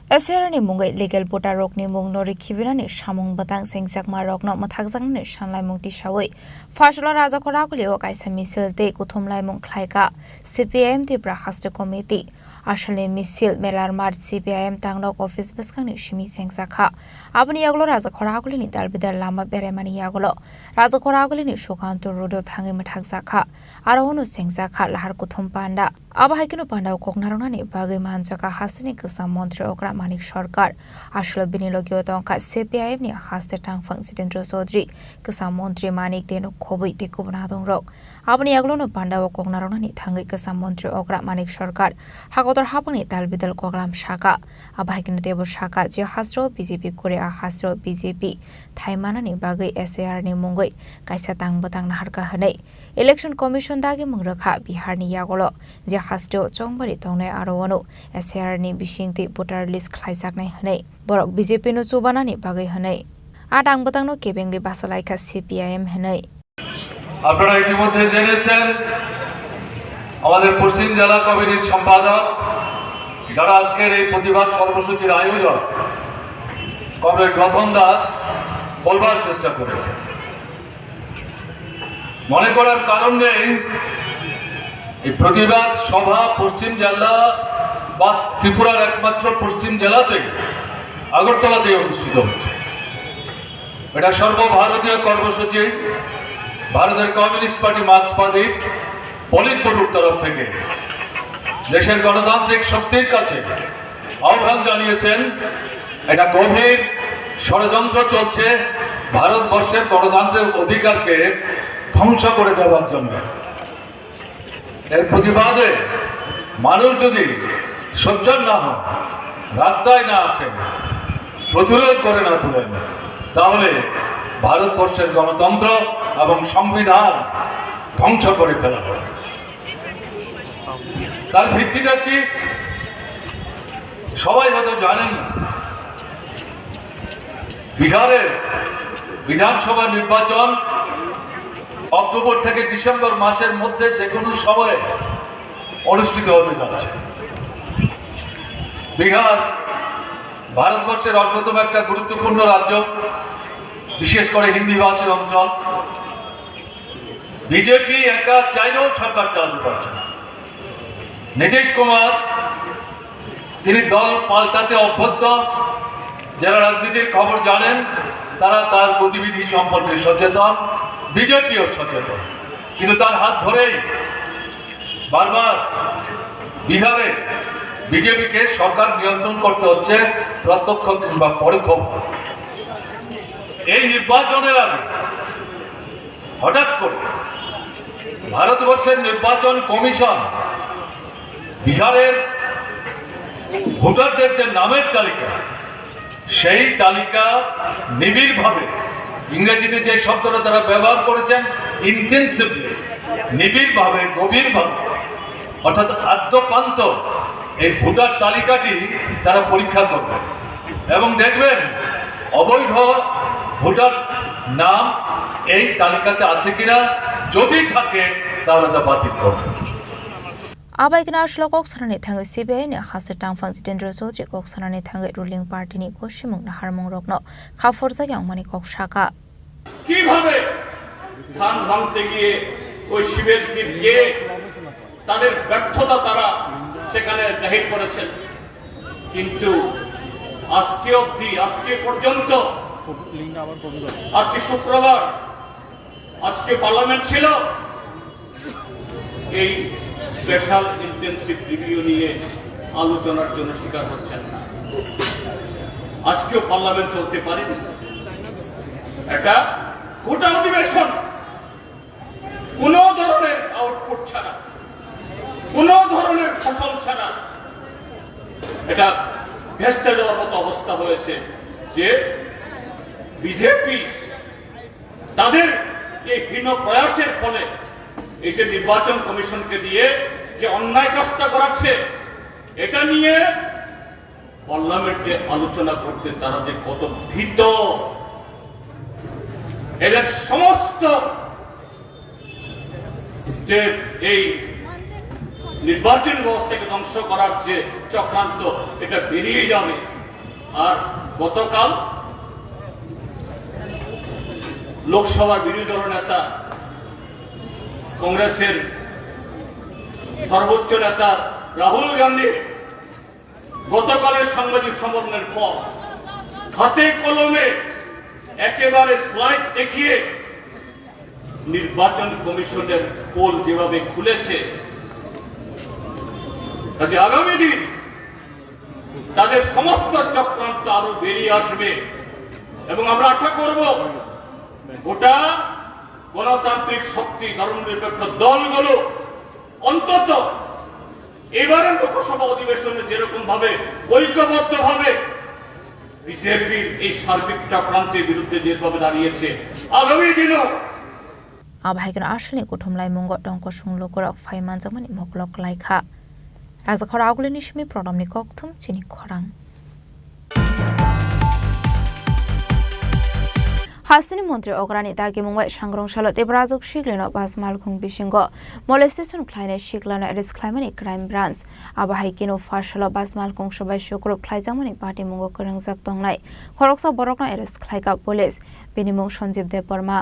एसआरनि मुंगै लीगल भोटार रकनि मुं नरि खिबिरानि सामुं बतां सेंसाकमा रकनो मथाकजांनि सानलाय मुंति सावै फसल राजा खरागलियो कायसा मिसिलते कुथुमलाय मुं ख्लाइका सीपीआईएम तिब्रा हास्ट्रे committee Ashale misil melar mart CPIM tangnok office beskangni shimi sengsakha. Abani yaglo Raja Khorang ni dalbidar lama beremani yaglo. Raja Khorang ni shokanto rodo thangi mathakzakha. Arahonu sengsakha lahar kuthum panda. Aba haikino panda koknarona ni bagai manjaka hasini kesam montri okra manik sarkar. Ashale binilogyo tongka CPIM ni haste tang Sitendra Chaudhary kesam montri manik deno khoboi te kubnadong rok. Abani yaglo no panda koknarona ni thangi kesam montri okra manik sarkar. Hagotor hapani dalbidal koklam shaka. Aba haikino tebo shaka je hasro BJP kore hasro BJP thaimana ni bagai SAR ni mungoi kaisa tang batang naharka hanai. Election Commission dagi mungrakha Bihar ni yagolo je hasro chongbari tongnai arowano SAR ni bishingti voter list khlaijak nai hanai. Borok BJP no chubana ni bagai hanai. Adang batang no kebengi basalaika CPIM hanai. আপনারা ইতিমধ্যে জেনেছেন আমাদের পশ্চিম জেলা কমিটির সম্পাদক যারা আজকের এই প্রতিবাদ কর্মসূচির আয়োজক কমরেড রতন দাস বলবার চেষ্টা করেছেন মনে করার কারণ নেই এই প্রতিবাদ সভা পশ্চিম জেলা বা ত্রিপুরার একমাত্র পশ্চিম জেলাতে আগরতলাতে অনুষ্ঠিত হচ্ছে এটা সর্বভারতীয় কর্মসূচি ভারতের কমিউনিস্ট পার্টি মার্ক্সবাদী পলিট ব্যুরোর তরফ থেকে দেশের গণতান্ত্রিক শক্তির কাছে আহ্বান জানিয়েছেন এটা গভীর ষড়যন্ত্র চলছে ভারতবর্ষের গণতান্ত্রিক অধিকারকে ধ্বংস করে দেওয়ার জন্য এর প্রতিবাদে মানুষ যদি সোচ্চার না হন রাস্তায় না আসেন প্রতিরোধ করে না তুলেন তাহলে ভারতবর্ষের গণতন্ত্র এবং সংবিধান ধ্বংস করে ফেলা হবে তার ভিত্তিটা কি সবাই হয়তো জানেন না বিহারের বিধানসভা নির্বাচন অক্টোবর থেকে ডিসেম্বর মাসের মধ্যে যে কোনো সময়ে অনুষ্ঠিত হতে যাচ্ছে বিহার ভারতবর্ষের অন্যতম একটা গুরুত্বপূর্ণ রাজ্য বিশেষ করে হিন্দিভাষী অঞ্চল বিজেপি একা চাইলেও সরকার চালাতে পারছে না নীতিশ কুমার তিনি দল পাল্টাতে অভ্যস্ত যারা রাজনীতির খবর জানেন তারা তার গতিবিধি সম্পর্কে সচেতন বিজেপিও সচেতন কিন্তু তার হাত ধরেই বারবার বিহারে বিজেপিকে সরকার নিয়ন্ত্রণ করতে হচ্ছে প্রত্যক্ষ কিংবা পরোক্ষ এই নির্বাচনের আগে হঠাৎ করে ভারতবর্ষের নির্বাচন কমিশন বিহারের ভোটারদের যে নামের তালিকা সেই তালিকা নিবিড়ভাবে ইংরেজিতে যে শব্দটা তারা ব্যবহার করেছেন ইন্টেন্সিভলি নিবিড়ভাবে গভীরভাবে অর্থাৎ আদ্যপান্ত এই ভোটার তালিকাটি তারা পরীক্ষা করবে এবং দেখবেন অবৈধ ভোটার নাম এই তালিকাতে আছে কিনা যদি থাকে তাহলে তা বাতিল করবে Abaikna shlokok sanani thangai CPI ni hase tangfang Sitendra Chaudhary kok sanani thangai ruling party ni koshimung na harmung rokno khaforza yang mani kok shaka কিভাবে ধান ভাঙতে গিয়ে ওই শিবের দ্বীপকে তাদের ব্যর্থতা তারা সেখানে জাহির করেছেন কিন্তু আজকে অবধি আজকে পর্যন্ত আজকে শুক্রবার আজকে পার্লামেন্ট ছিল এই স্পেশাল ইন্টেনসিভ রিভিউ নিয়ে আলোচনার জন্য স্বীকার হচ্ছেন না আজকেও পার্লামেন্ট চলতে পারেনি এটা গোটা অধিবেশন কোন ধরনের আউটপুট ছাড়া কোন ধরনের ফসল ছাড়া এটা ভেস্তে যাওয়ার মতো অবস্থা হয়েছে যে বিজেপি তাদের এই ভিন্ন প্রয়াসের ফলে এই যে নির্বাচন কমিশনকে দিয়ে যে অন্যায় কাজটা করাচ্ছে এটা নিয়ে পার্লামেন্টে আলোচনা করতে তারা যে কত ভীত এদের সমস্ত যে এই নির্বাচন ব্যবস্থাকে ধ্বংস করার যে চক্রান্ত এটা বেরিয়ে যাবে আর গতকাল লোকসভার বিরোধী দল নেতা কংগ্রেসের সর্বোচ্চ নেতা রাহুল গান্ধী গতকালের সাংবাদিক সম্মেলনের পর হাতে কলমে একেবারে স্লাইড দেখিয়ে নির্বাচন কমিশনের পোল যেভাবে খুলেছে, কাজে আগামী দিন তাদের সমস্ত চক্রান্ত আরো বেরিয়ে আসবে এবং আমরা আশা করব গোটা গণতান্ত্রিক শক্তি ধর্মনিরপেক্ষ দলগুলো অন্তত এবারের লোকসভা অধিবেশনে যেরকম ভাবে ঐক্যবদ্ধ ভাবে বিজেপির এই সার্বিক চক্রান্তের বিরুদ্ধে যেভাবে দাঁড়িয়েছে, আগামী দিনও আবহাইগন আসলে কুটুমলাই মুঙ্গ টঙ্ক সংলোকরক ফাইমান জামানি মকলক লাইখা রাজাখর আগুলিনি সিমি প্রণামনি ককথুম চিনি খরাং হাসিনি মন্ত্রী অগ্রানি দাগি মুম্বাই সাংগ্রংশাল দেবরাজক শিগলেন বাসমালখুং বিশিঙ্গ মলেস্টেশন ক্লাইনে শিগলান এরেস ক্লাইমানি ক্রাইম ব্রাঞ্চ আবহাই কিনো ফার্শাল বাসমালখুং সবাই শুক্রব ক্লাইজামানি পার্টি মুঙ্গ করংজাক দংনাই খরকসা বরকনা এরেস ক্লাইকা পুলিশ বিনিমুং সঞ্জীব দেব বর্মা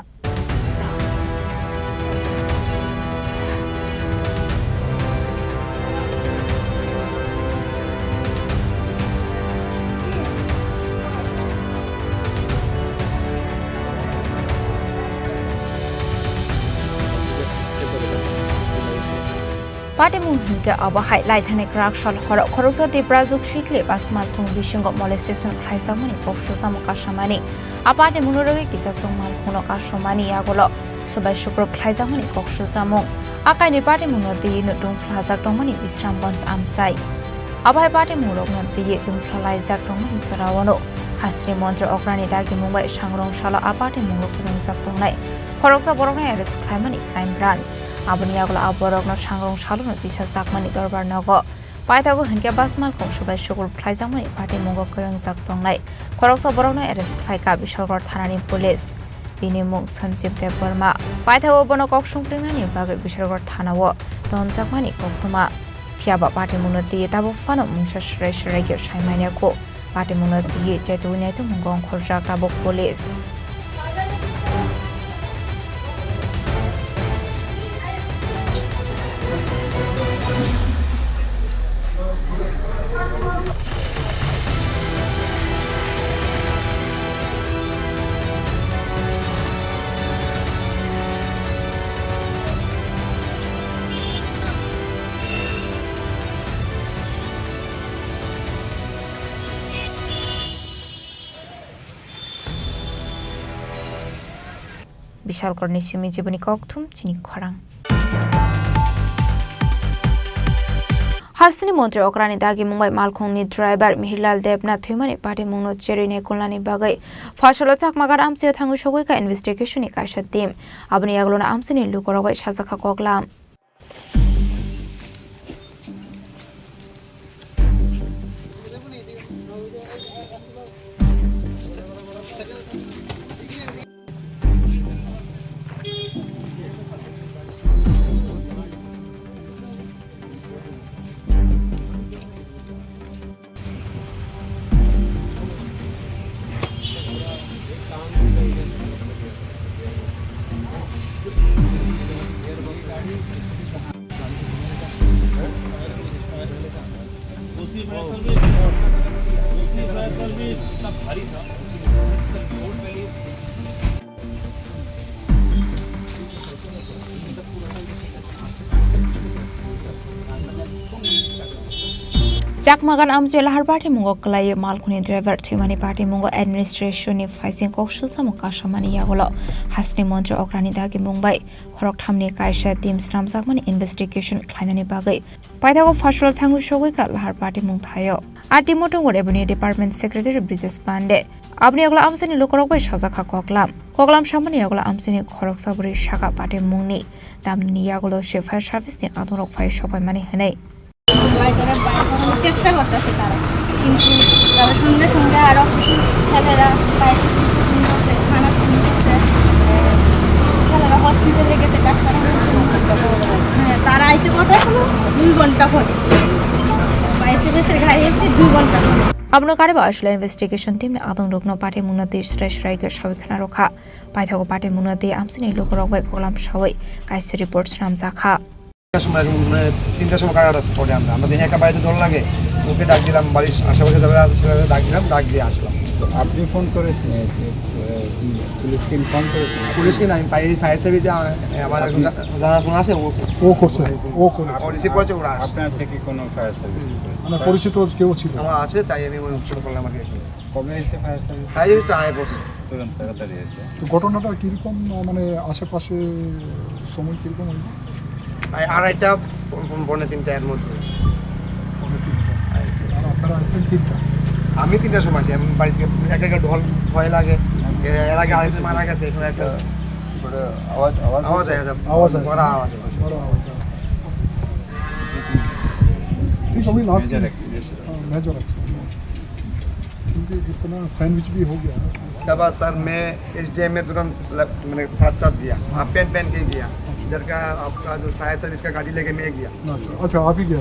পার্টি মুহিনকে আবহাই লাইথানে ক্রাকশাল হরক খরকসা দেবরাজক শিখলে বাসমালখুং বিশিঙ্গ মলেস্টেশন ক্লাইজামানি কফসুসাম কাশামানি আপাটে মুনুরগে কিসাসং মালখুনো কাশমানি আগল সবাই শুক্রব ক্লাইজামানি কফসুসামং আকাইনি পার্টি মুনদি নতুন ফ্লাজাক দংমানি বিশ্রামগঞ্জ আমসাই আবহাই পার্টি মুরক নদি দুমফ্লা লাইজাক দংমানি সরাওয়ানো হাস্ত্রী মন্ত্রী অগ্রানি দাগি মুম্বাই সাংরংশাল আপাটে মুঙ্গ করংজাক দংনাই খরকসা বরকনা এরেস ক্লাইমানি ক্রাইম ব্রাঞ্চ আবনি আগলা আবরগ্ন সাংরং সালুনো দিশা জাকমানি দরবার নগ পাইতাগো হনকে বাসমালখং সবাই শুকুর ফ্লাইজামানি পার্টি মুঙ্গ করংজাক দংনাই খরকসা বরকনা এরেস ক্লাইকা বিশালগড় থানানি পুলিশ বিনিমুং সঞ্জীব দেব বর্মা পাইতাগো বন কক সংপ্রিংনানি বাগে বিশালগড় থানাও দনজাকমানি কক্তমা ফিয়াবা পার্টি মুনো দিয়ে তাবো ফানো মুংসা সরাই সরাইকে সাইমানিয়াকো পার্টি মুনো দিয়ে জেতু নাইতো মুঙ্গং খরজাক তাবো পুলিশ বিশালগড় নিশ্চিমি জীবনী ককথুম চিনি খরাং হাসিনি মন্ত্রী অগ্রানি দাগি মুম্বাই মালখংনি ড্রাইভার মিহিরলাল দেবনাথ থুইমানি পার্টি মুংনো চেরিনে কুলনানি বাগৈ ফাশালো চাকমাগার আমসিও থাঙ্গু সগৈকা ইনভেস্টিগেশনি কাইসা টিম আবনি আগলোনা আমসিনি লুকরবাই সাজাখা কগলাম Jakmagan amje lahar party mungo klai malkhuni driver thimani party mungo administration ni faising kokshul samuka shamani yagolo hasni mantri okrani dagi mumbai khorok thamni kaisa team stram sakmani investigation khlainani bagai paida go fashol thangu shogoi ka lahar party mung thayo ati moto gore bani department secretary Bridges Pande apni agla amseni lokorok bai sajaka koklam shamani agla amseni khorok saburi shaka party mungni damni yagolo she fire service ni adorok fire shobai mani henai চেষ্টা করতেছে তারা কিন্তু তারা সঙ্গে সঙ্গে আরো ছেলেরা খানা ছেলেরা হসপিটালে গেছে ডাক্তার হ্যাঁ তারা আইসে কথা হলো 2 ঘন্টা পরে বাইসে গাড়ি এসে 2 ঘন্টা Abno kare ba ashla investigation team ne adong rokno pate munati stress raiger shawikhana rokha paithago pate munati amsini lokorok bai kolam shawai kaisi reports nam zakha সময় 3টার সময় কাজ করে আমরা দিনে একা বাইরে দল লাগে ওকে ডাক দিলাম, বাড়ির আশেপাশে যারা আছে ছেলেদের ডাক দিলাম, ডাক দিয়ে আসলাম। তো আপনি ফোন করেছিলেন, পুলিশকে ইনফর্ম করেছিলেন? পুলিশকে না, আমি ফায়ার সার্ভিসে আমার জানাশোনা আছে, ও করছে, ও রিসিভ করেছে, ওরা আপনার থেকে কোনো ফায়ার সার্ভিস মানে পরিচিত কেউ ছিল? আমার আছে, তাই আমি ওই উৎসব করলাম আর কি। কবে এসে ফায়ার সার্ভিস? ফায়ার সার্ভিস তো আগে পড়ছে, তুরন্ত তাড়াতাড়ি এসে। তো ঘটনাটা কীরকম, মানে আশেপাশে সময় কীরকম হলো? 2:30 পৌনে 3টার মধ্যে। আর আপনারা আসেন 3টা? আমি 3টার সময় আছি, আমি বাড়িতে একটা ঢল ভয় লাগে, এর আগে আরেকজন মারা গেছে, এখানে একটা আওয়াজ বড় আওয়াজ। ठीक अभी लास्ट मेजर एक्सीडेंट, क्योंकि जितना सैंडविच भी हो गया। इसके बाद सर मैं SDM में तुरंत मैंने साथ गया, वहाँ पेन के गया, इधर का आपका जो फायर सर्विस का गाड़ी लेके मैं गया। अच्छा, आप ही गया?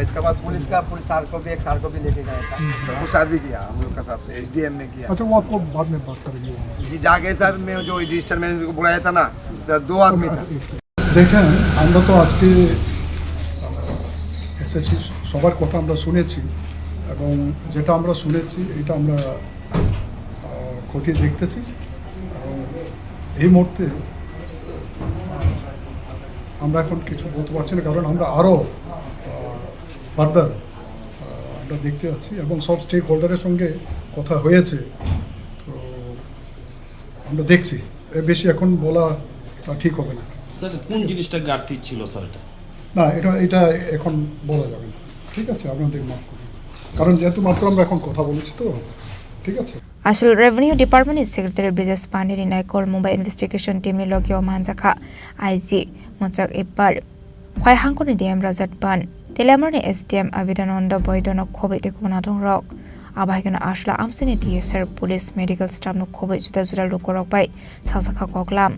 इसके बाद पुलिस सार को भी लेके गया था, वो सार भी गया हम लोग का साथ, SDM में गया। अच्छा, वो आपको बाद में बात करेंगे जी। जाके सर मैं जो रजिस्टर मैंने को बुलाया था ना, 2 आदमी था। দেখেন, আমরা তো আজকে এসএসসি সবার কথা আমরা শুনেছি, এবং যেটা আমরা শুনেছি এটা আমরা খতিয়ে দেখতেছি, এবং এই মুহূর্তে আমরা এখন কিছু বলতে পারছি না, কারণ আমরা আরও ফার্দার আমরা দেখতে আছি, এবং সব স্টেক হোল্ডারের সঙ্গে কথা হয়েছে। তো আমরা দেখছি, এর বেশি এখন বলা ঠিক হবে না। স্যার কোন জিনিসটা ঘাটতি ছিল স্যার? না, এটা এখন বলা যাবে না, ঠিক আছে? আপনাদের মাফ করুন, কারণ যেহেতু মাত্র আমরা এখন কথা বলেছি, তো ঠিক আছে। Ashul Revenue Department is Secretary Bridges Pandit in Aikol Mumbai Investigation Team ni Logyo Manjaka IG Mochak Epar Khwai Hangkoni DM Razat Ban Telamani SDM Abidananda Boydono Khobe te Konadong Rock Abahigana Ashla Amsini DSR Police Medical Staff no Khobe Juda Juda Lukorok Bai Sasaka Koklam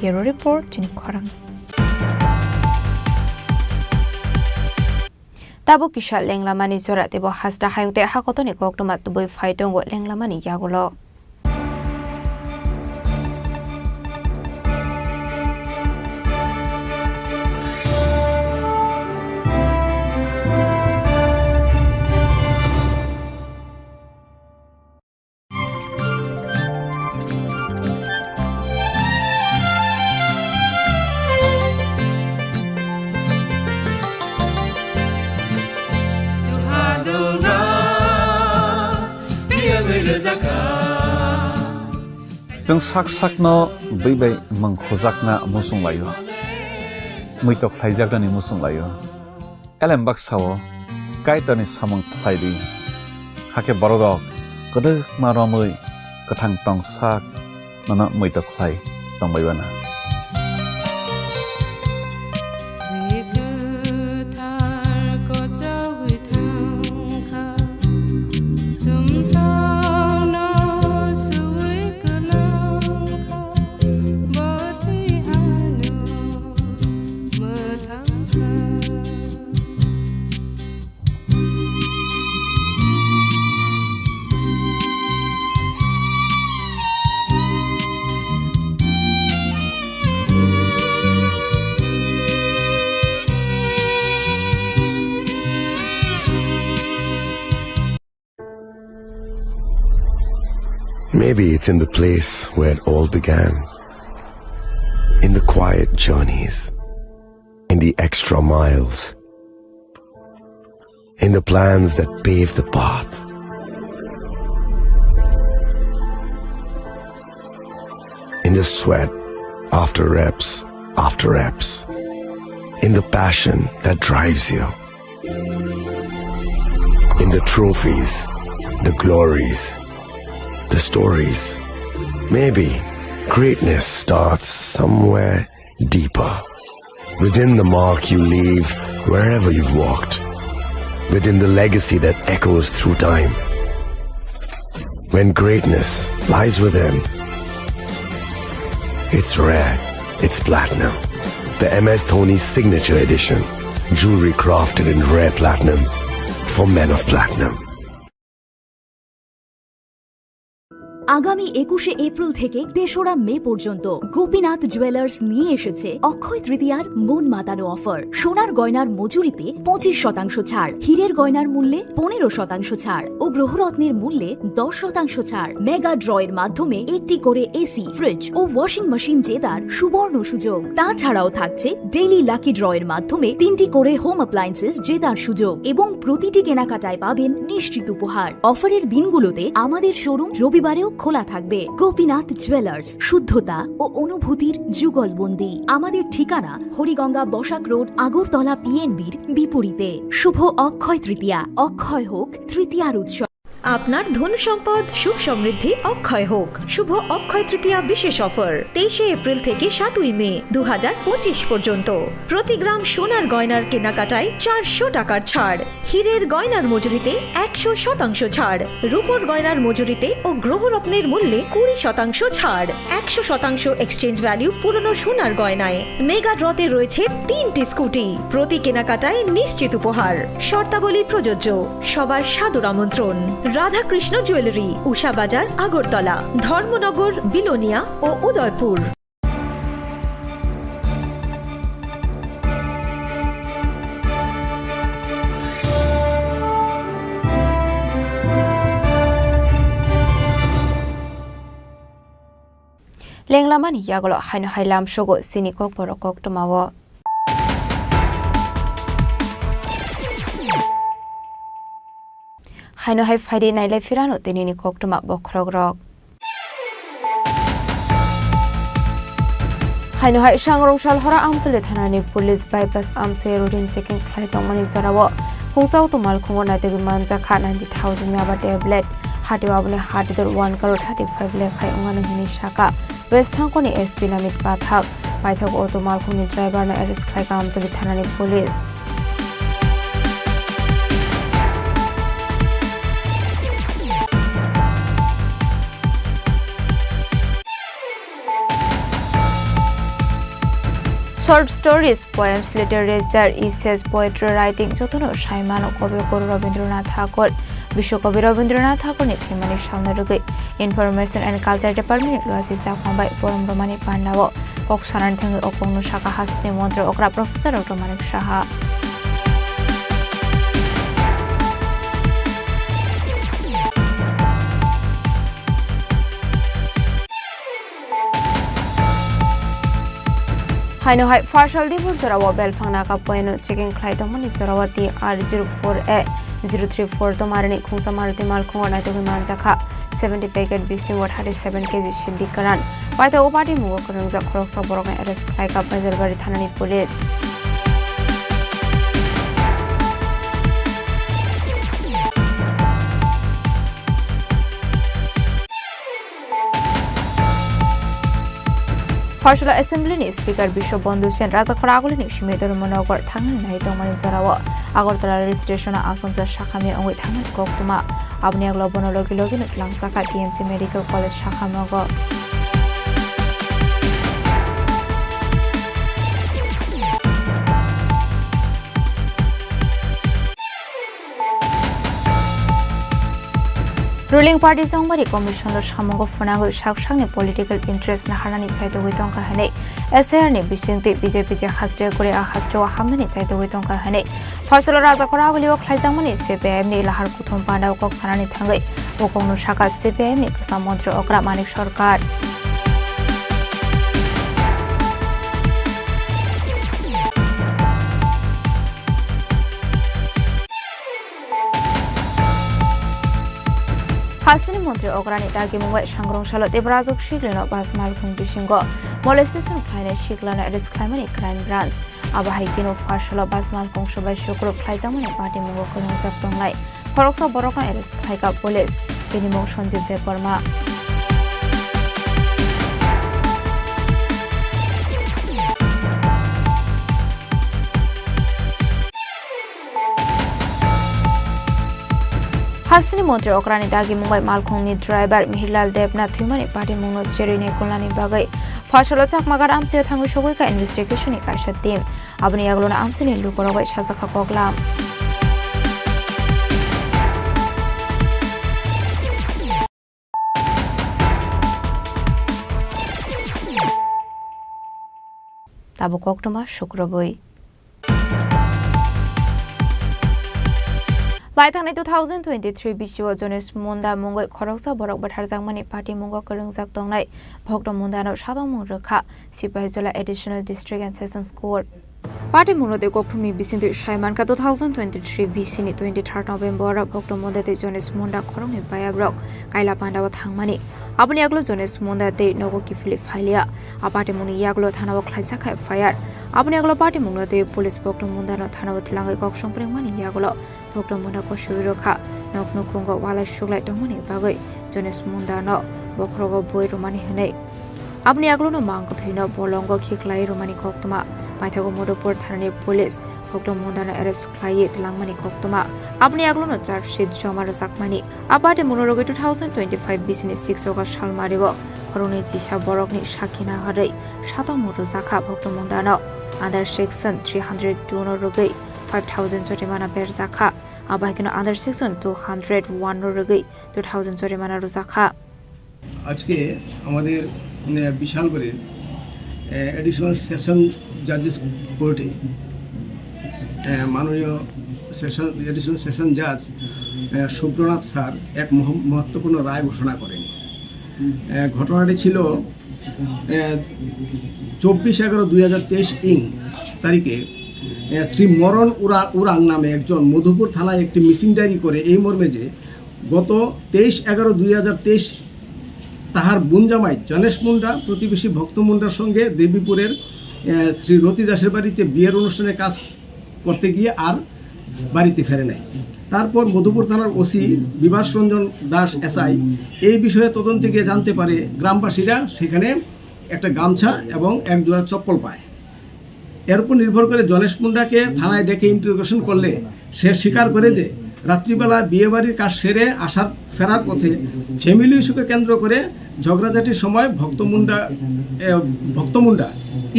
Hero Report, Chini Khorang. Tabo kisha lenglamani zora tebo hasda hayungte hakotoni koktomat tuboi faitong go lenglamani yagulo. जों साक साकनो बैबाय मंखोजाकना मुसुं लायो मैतक थाइजाकनि मुसुं लायो एलेम बाक्साओ कायतानि सामं थाइरि हाके बरगक गदो मारमै कथां टं साक नना मैतक Thai तंबायबाना Maybe it's in the place where it all began, in the quiet journeys, in the extra miles, in the plans that pave the path. In the sweat after reps, in the passion that drives you, in the trophies, the glories, the stories Maybe greatness starts somewhere deeper, within the mark you leave wherever you've walked, within the legacy that echoes through time. When greatness lies within, it's rare, it's platinum. The MS Dhoni Signature Edition, jewelry crafted in rare platinum for men of platinum. আগামী 21শে April থেকে ৩রা মে পর্যন্ত Gopinath jewellers নিয়ে এসেছে অক্ষয় তৃতীয়ার মন মাতানো offer. সোনার গয়নার মজুরিতে 25% ছাড়, হীরের গয়নার মূল্যে 15% ছাড় ও গ্রহরত্নের মূল্যে 10% ছাড়। মেগা ড্রয়ের মাধ্যমে একটি করে এসি, ফ্রিজ ও ওয়াশিং মেশিন জেতার সুবর্ণ সুযোগ। তাছাড়াও থাকছে ডেইলি লাকি ড্রয়ের মাধ্যমে 3টি করে হোম অ্যাপ্লায়েন্সেস জেতার সুযোগ এবং প্রতিটি কেনাকাটায় পাবেন নিশ্চিত উপহার। অফারের দিনগুলোতে আমাদের শোরুম রবিবারেও খোলা থাকবে। গোপীনাথ জুয়েলার্স, শুদ্ধতা ও অনুভূতির যুগলবন্দি। আমাদের ঠিকানা হরিগঙ্গা বসাক রোড, আগরতলা পিএনবির বিপরীতে। শুভ অক্ষয় তৃতীয়া, অক্ষয় হোক তৃতীয়ার উৎসব। আপনার ধন সম্পদ সুখ সমৃদ্ধি অক্ষয় হোক। শুভ অক্ষয় তৃতীয়া বিশেষ অফার 23শে এপ্রিল থেকে 7ই মে 2025 পর্যন্ত। প্রতি গ্রাম সোনার গয়নার কেনাকাটায় 400 টাকার ছাড়, হীরের গয়নার মজুরিতে 100% ছাড়, রূপোর গয়নার মজুরিতে ও গ্রহরত্নের মূল্যে 20% ছাড়, 100% এক্সচেঞ্জ ভ্যালু পুরনো সোনার গয়নায়। মেগা ড্রতে রয়েছে 3টি স্কুটি, প্রতি কেনাকাটায় নিশ্চিত উপহার। শর্তাবলী প্রযোজ্য। সবার সাদর আমন্ত্রণ। রাধাকৃষ্ণ জুয়েলারি, উষা বাজার, আগরতলা, ধর্মনগর, বিলোনিয়া ও উদয়পুর। লেংলামানি ইয়াগলো হাইনো হাইলাম সগো চিনি kokborok tamawo হাইনো হাই ফাইডে নাইলাই ফিরানো তিনিনি koktoma bokrogrok হাইনো হাই সাংরংশাল হরা আমতলে থানানি পুলিশ বাইপাস আমসে রুটিন চেকিং খাইতমনি জরাwo hungsao tomal khungo naitegi manja kha 90,000 yaba tablet hati wabune hati dor 1 crore 35 lakh khai ongano hini shaka west hangkoni sp namit pathak paithak otomal khuni driver na arrest khai kam tuli thanani police Short stories, poems, literature, essays, poetry writing, jotono Shaimano Kobi Guru Rabindranath Tagore, Bishokobi Rabindranath Tagore Nithimani Shalnarugi, Information and Culture Department, Luazisa Kwambai, Poram Romani Pandawo, Oksanan Tangi Okonu Shaka Hastri Montre Okra Professor Otomanik Shaha. Haino hai partial dibur zorawo belfangna ka poeno checking khlaitomani zorawati R04A 034 tomarani khungsa maruti mal khongona to manja kha 70 packet BC what 37 kg shindikaran paita opati mugo korangja khorok saborok arrest khai ka bazarbari thanani police Partial Assembly ni Speaker Bishop Bondu Sen Raja Khoraguli ni Shimedor Monogar Thangan Nai Tomani Zorawo Agortala Rail Station Asomsa Shakhami Ongwi Thangan Koktuma Abni Aglo Bonologi Login Langsaka TMC Medical College Shakhamago Ruling party songbari commission lo samongo funango shakshangni political interest na harani chaito huitongka hane SR ni bisingti BJP je hastre kore a hastre wa hamni chaito huitongka hane Faisal Raja Khoraguli o khlaijangmani CPM ni lahar kuthum panda kok sanani thangai okongno shaka CPM ni kasa mantri okra manik sarkar Hastini Montri Ograni Dagi Mumbai Shangrong Shalot Ebrazok Shiglino Basmal Kung Bishingo Molestation Kleine Shiglana Edis Climate Crime Brands Abahikino Fashalo Basmal Kung Shobai Shukro Klaizamani Party Mungo Kunung Zaptongai Horoksa Boroka Edis Kaika Police Benimo Shonjib de Burma हास्तिनी मन्त्री अक्रानी दागी Mumbai मालखंनि driver मिहिरलाल Debnath थुइमानि party मुंनो जेरैने कुलनानि बागै फासलो चाकमागार आमसे थांगु सगैका इन्भेस्टिगेशननि कायसा team आबनि आगलना आमसेनि लुकरबाय साजाखा कगलाम Tabo कक्टमा शुक्रबई लाइथांनि 2023 बिसिव जनेस मुंदा मुंगै खरगसा बरक बाथारजांमानि party मुंगो करंजाक दंनाय भक्त मुंदानो सादं मुं रोखा Sipahijala additional district and sessions court party मुंगदे गक्टुमनि बिसिंदि सायमानका 2023 बिसिनि 23 नभेम्बर भक्त मुंदाते जनेस मुंदा खरंनि बायाब्रक कायला पांडाव थांमानि आबनि आगलो जनेस मुंदा दे नगो किफिलि फाइलिया आ पार्टी मुंनि यागलो थानाव ख्लाइसाखा फायार आबनि आगलो पार्टी मुंगदे पुलिस भक्त मुंदानो थानाव थलांगै गकसं प्रेंमानि यागलो भक्त मुंदाको सुबिरखा नकनुकुंगो वालाय सुगलाय दंमनि बागै जनेस मुंदानो बखरगो बय रोमानि हनै आबनि आगलोनो मांग थैनो बलंगो खिखलाय रोमानि कक्तमा पाइथागो मधुपुर थानानि पुलिस भक्त मुंदानो एरेस्ट खलाय थलांमानि कक्तमा आबनि आगलोनो चार्जशीट जमा रजाकमानि आबादे मुनोरगै 2025 बिसिनि 6 अगस्त सालमारिबो खरौनि जिसा बरकनि साखिना हरै सातम रजाखा भक्त मुंदानो आन्डार सेक्शन 302 नो रगै 5000 জরিমানা বেরজাখা আবাহিকনো আন্ডার সেকশন 201 নো রগৈ 2000 জরিমানা রজাখা আজকে আমাদের বিশাল করে এডিশনাল সেশন জাজেস কোর্টে মাননীয় এডিশনাল সেশন জাজ সুব্রনাথ স্যার এক মহত্বপূর্ণ রায় ঘোষণা করেন। ঘটনাটি ছিল 24/11/2023 তারিখে শ্রী মরণ উরাং নামে একজন মধুপুর থানায় একটি মিসিং ডায়েরি করে এই মর্মে যে গত 23/11/2023 তাহার বুনজামাই জনেশ মুন্ডা প্রতিবেশী ভক্ত মুন্ডার সঙ্গে দেবীপুরের শ্রী রতি দাসের বাড়িতে বিয়ের অনুষ্ঠানে কাজ করতে গিয়ে আর বাড়িতে ফেরে নাই। তারপর মধুপুর থানার ওসি বিভাস রঞ্জন দাস এসআই এই বিষয়ে তদন্তে গিয়ে জানতে পারে গ্রামবাসীরা সেখানে একটা গামছা এবং এক জোড়া চপ্পল পায়। এর উপর নির্ভর করে জনেশ মুন্ডাকে থানায় ডেকে ইন্টারোগেশন করলে সে স্বীকার করে যে রাত্রিবেলা বিয়েবাড়ির কাজ সেরে ফেরার পথে ফ্যামিলি ইস্যুকে কেন্দ্র করে ঝগড়াঝাটির সময় ভক্ত মুন্ডা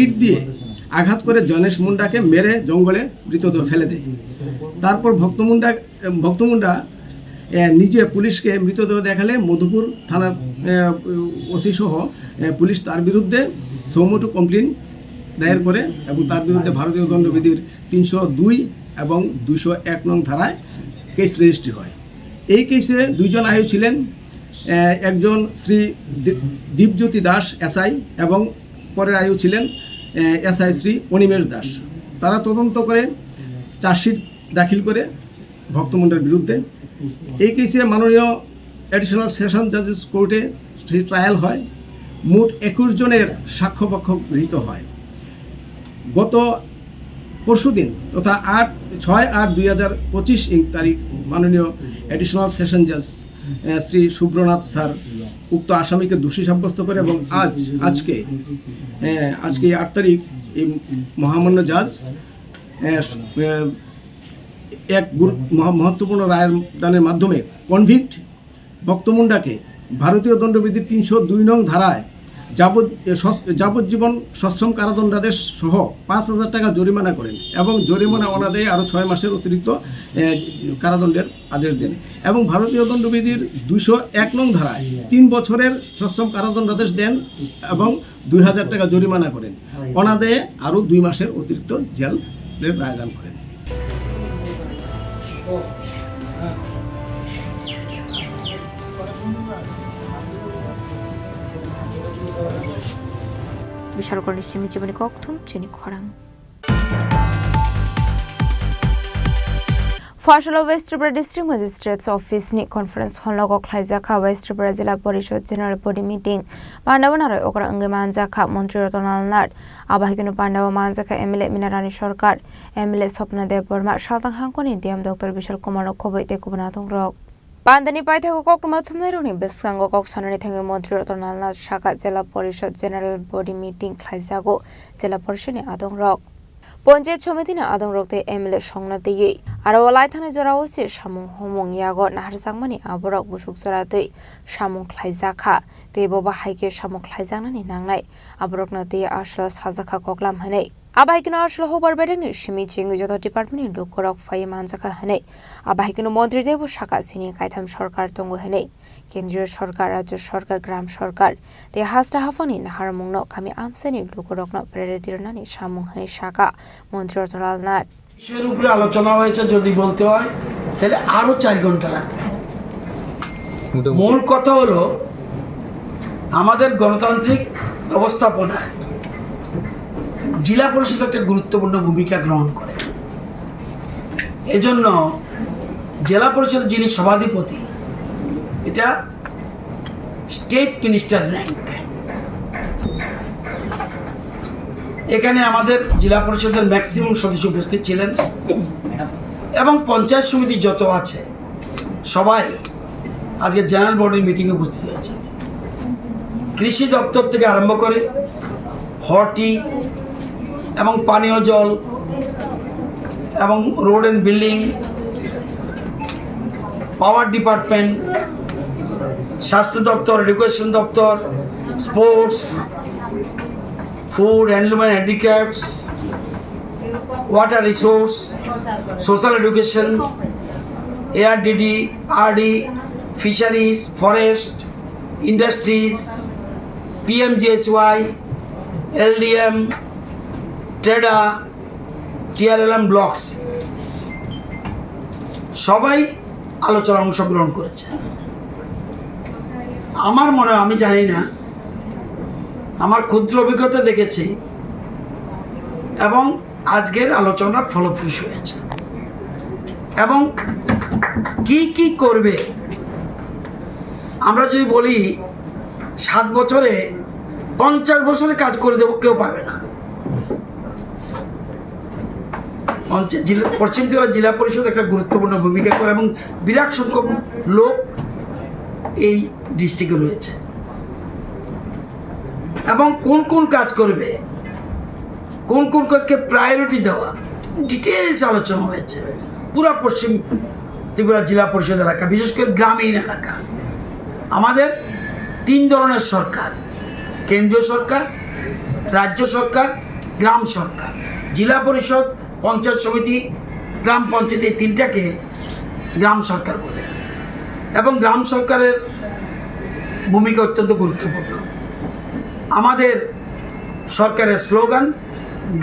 ইট দিয়ে আঘাত করে জনেশ মুন্ডাকে মেরে জঙ্গলে মৃতদেহ ফেলে দেয়। তারপর ভক্ত মুন্ডা নিজে পুলিশকে মৃতদেহ দেখালে মধুপুর থানার ওসি সহ পুলিশ তার বিরুদ্ধে সৌমোটো কমপ্লেন দায়ের করে এবং তার বিরুদ্ধে ভারতীয় দণ্ডবিধির 302 এবং 201 নং ধারায় কেস রেজিস্ট্রি হয়। এই কেসে দুইজন আয়ু ছিলেন, একজন শ্রী দীপজ্যোতি দাস এসআই এবং পরের আয়ু ছিলেন এসআই শ্রী অনিমেষ দাস। তারা তদন্ত করে চার্জশিট দাখিল করে ভক্ত মুন্ডার বিরুদ্ধে। এই কেসে মাননীয় এডিশনাল সেশন জাজেস কোর্টে ট্রায়াল হয়। মোট 21 জনের সাক্ষ্যপক্ষ গৃহীত হয়। গত পরশুদিন তথা 6/8/2025 তারিখ মাননীয় এডিশনাল সেশন জাজ শ্রী সুব্রনাথ স্যার উক্ত আসামিকে দোষী সাব্যস্ত করে এবং আজকে 8 তারিখ এই মহামান্য জাজ এক মহত্বপূর্ণ রায়ের দানের মাধ্যমে কনভিক্ট ভক্ত মুন্ডাকে ভারতীয় দণ্ডবিধির 302 নং ধারায় যাবজ্জীবন সশ্রম কারাদণ্ডাদেশ সহ 5,000 টাকা জরিমানা করেন এবং জরিমানা অনাদায়ে আরও 6 মাসের অতিরিক্ত কারাদণ্ডের আদেশ দেন এবং ভারতীয় দণ্ডবিধির 201 নং ধারায় 3 বছরের সশ্রম কারাদণ্ডাদেশ দেন এবং 2,000 টাকা জরিমানা করেন। অনাদায়ে আরও 2 মাসের অতিরিক্ত জেলের রায়দান করেন। বিশালগড় নিশ্চিমি জীবনী ককথুম চিনি খরাং ফসল ওয়েস্ট ত্রিপুরা ডিস্ট্রিক্ট ম্যাজিস্ট্রেটস অফিসনি কনফারেন্স হলনগো খ্লাইজাখা west Tripura Zilla Parishad general body meeting পান্ডাবনারয় ওকরা অঙ্গে মানজাখা মন্ত্রী রতনাল নাথ আবাহিকনো পান্ডাব মানজাখা এমএলএ মিনারানী সরকার এমএলএ স্বপ্না দেব বর্মা সালতাং হাঙ্কনি ডিএম ডক্টর বিশাল কুমার খবৈতে কুবনাথং রক পান্দানি পাইথাগো ককটমা থুমনাইরনি বেসকাঙ্গো ককসানানি থাঙ্গে মন্ত্রী রতনাল নাথ শাখা জেলা পরিষদ জেনারেল বডি মিটিং খ্লাইজাগো জেলা পরিষদনি আদং রক পঞ্চায়েত সমিতিনি আদং রকতে এমএলএ সংনাতেই Aro walai thane jora ose samung homong yago nahar jangmani aborok busuk jora tei samung khlaijaka tei bo bahaike samung khlaijaknani nangnai aborokno tei aslo sajaka koklam hanei Abahikino aslo hobar bedeni simi chingu joto department Kokborok fai manjaka hanei abahikino মন্ত্রী দেব শাখা চিনি কাইথাম সরকার তঙ্গ hanei কেন্দ্রীয় সরকার রাজ্য সরকার গ্রাম সরকার তে হাসটা হাফানি Nahar মুংনো খামি আমসেনি লোকরকনো প্রেরিতিরনানি সামুং hanei শাখা মন্ত্রী অতলাল nut বিষয়ের উপরে আলোচনা হয়েছে যদি বলতে হয় তাহলে আরো 4 ঘন্টা লাগবে মূল কথা হলো আমাদের গণতান্ত্রিক ব্যবস্থাপনায় জেলা পরিষদ একটা গুরুত্বপূর্ণ ভূমিকা গ্রহণ করে এজন্য জেলা পরিষদের যিনি সভাধিপতি এটা স্টেট মিনিস্টার র‍্যাঙ্ক এখানে আমাদের জেলা পরিষদের ম্যাক্সিমাম সদস্য উপস্থিত ছিলেন এবং পঞ্চায়েত সমিতি যত আছে সবাই আজকে জেনারেল বডির মিটিংয়ে উপস্থিত হয়েছে কৃষি দপ্তর থেকে আরম্ভ করে হর্টি এবং পানীয় জল এবং road and building power department স্বাস্থ্য দপ্তর এডুকেশন দপ্তর sports food handloom and handicrafts water resource social education ARDD RD fisheries forest industries PMGSY LDM TREDA TRLM blocks সবাই আলোচনায় অংশগ্রহণ করেছে আমার মনে হয় আমি জানি না আমার ক্ষুদ্র অভিজ্ঞতা দেখেছি এবং আজকের আলোচনাটা ফলপ্রসূ হয়েছে এবং কি কি করবে আমরা যদি বলি 7 বছরে 50 বছরে কাজ করে দেব কেউ পারবে না পশ্চিম ত্রিপুরা জেলা পরিষদ একটা গুরুত্বপূর্ণ ভূমিকা করে এবং বিরাট সংখ্যক লোক এই ডিস্ট্রিক্টে রয়েছে এবং কোন কোন কাজ করবে কোন কোন কাজকে প্রায়োরিটি দেওয়া ডিটেইলস আলোচনা হয়েছে পুরো পশ্চিম ত্রিপুরা জেলা পরিষদ এলাকা বিশেষ করে গ্রামীণ এলাকা আমাদের 3 ধরনের সরকার কেন্দ্রীয় সরকার রাজ্য সরকার গ্রাম সরকার জেলা পরিষদ পঞ্চায়েত সমিতি গ্রাম পঞ্চায়েত এই 3টাকে গ্রাম সরকার বলে এবং গ্রাম সরকারের ভূমিকা অত্যন্ত গুরুত্বপূর্ণ আমাদের সরকারের স্লোগান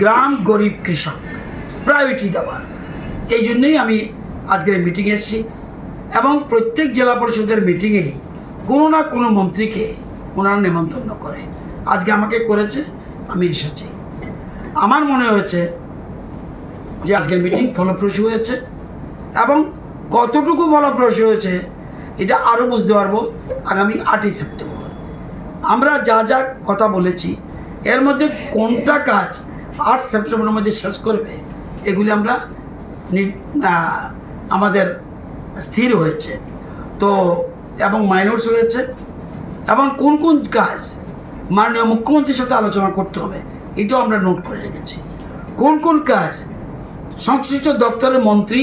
গ্রাম গরিব কৃষক প্রায়োরিটি দেওয়া এই জন্যই আমি আজকের মিটিংয়ে এসেছি এবং প্রত্যেক জেলা পরিষদের মিটিংয়ে কোনো না কোনো মন্ত্রীকে ওনারা নিমন্ত্রণ করে আজকে আমাকে করেছে আমি এসেছি আমার মনে হয়েছে যে আজকের মিটিং ফলপ্রসূ হয়েছে এবং কতটুকু ফলপ্রসূ হয়েছে এটা আরও বুঝতে পারবো আগামী 8ই সেপ্টেম্বর আমরা যা যা কথা বলেছি এর মধ্যে কোনটা কাজ 8 সেপ্টেম্বরের মধ্যে শেষ করবে এগুলি আমরা আমাদের স্থির হয়েছে তো এবং মাইনরস হয়েছে এবং কোন কোন কাজ মাননীয় মুখ্যমন্ত্রীর সাথে আলোচনা করতে হবে এটাও আমরা নোট করে রেখেছি কোন কোন কাজ সংশ্লিষ্ট দপ্তরের মন্ত্রী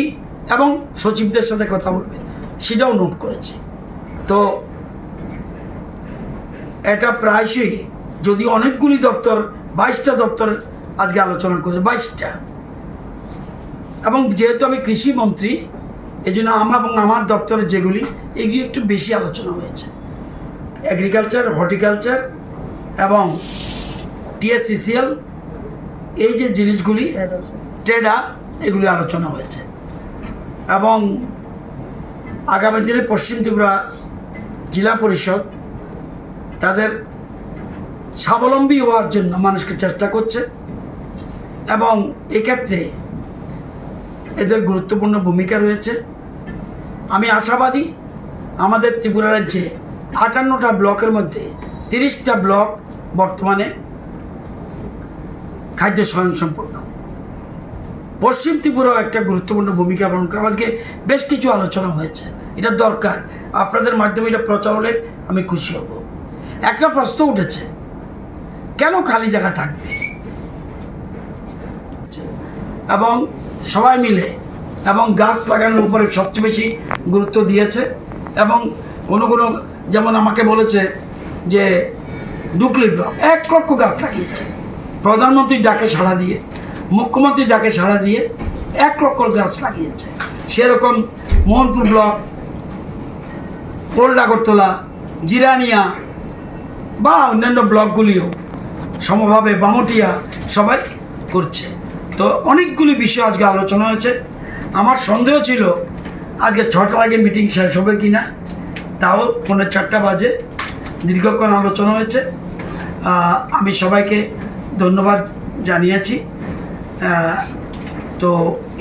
এবং সচিবদের সাথে কথা বলবে সেটাও নোট করেছি তো এটা প্রায়শই যদি অনেকগুলি দপ্তর 22টা দপ্তর আজকে আলোচনা করেছে 22টা এবং যেহেতু আমি কৃষি মন্ত্রী এই জন্য আমার দপ্তরের যেগুলি এগুলি একটু বেশি আলোচনা হয়েছে এগ্রিকালচার হর্টিকালচার এবং টিএসসিসিএল এই যে জিনিসগুলি ট্রেডা এগুলি আলোচনা হয়েছে এবং আগামী দিনে পশ্চিম ত্রিপুরা জেলা পরিষদ তাদের স্বাবলম্বী হওয়ার জন্য মানুষকে চেষ্টা করছে এবং এক্ষেত্রে এদের গুরুত্বপূর্ণ ভূমিকা রয়েছে আমি আশাবাদী আমাদের ত্রিপুরা রাজ্যে 58টা ব্লকের মধ্যে 30টা ব্লক বর্তমানে খাদ্য স্বয়ংসম্পূর্ণ পশ্চিম ত্রিপুরাও একটা গুরুত্বপূর্ণ ভূমিকা পালন করে আজকে বেশ কিছু আলোচনা হয়েছে এটা দরকার আপনাদের মাধ্যমে এটা প্রচার হলে আমি খুশি হব একটা প্রশ্ন উঠেছে কেন খালি জায়গা থাকবে এবং সবাই মিলে এবং গাছ লাগানোর উপরে সবচেয়ে বেশি গুরুত্ব দিয়েছে। এবং কোনো কোনো যেমন আমাকে বলেছে যে ডুকলি ব্লক 1 লক্ষ গাছ লাগিয়েছে, প্রধানমন্ত্রীর ডাকে সাড়া দিয়ে, মুখ্যমন্ত্রীর ডাকে সাড়া দিয়ে 1 লক্ষ গাছ লাগিয়েছে। সেরকম মোহনপুর ব্লক, ওল্ড আগরতলা, জিরানিয়া বা অন্যান্য ব্লকগুলিও সমভাবে বামটিয়া সবাই করছে। তো অনেকগুলি বিষয় আজকে আলোচনা হয়েছে। আমার সন্দেহ ছিল আজকে 6টার আগে মিটিং শেষ হবে কি না, তাও 4:45 বাজে দীর্ঘক্ষণ আলোচনা হয়েছে। আমি সবাইকে ধন্যবাদ জানিয়েছি। তো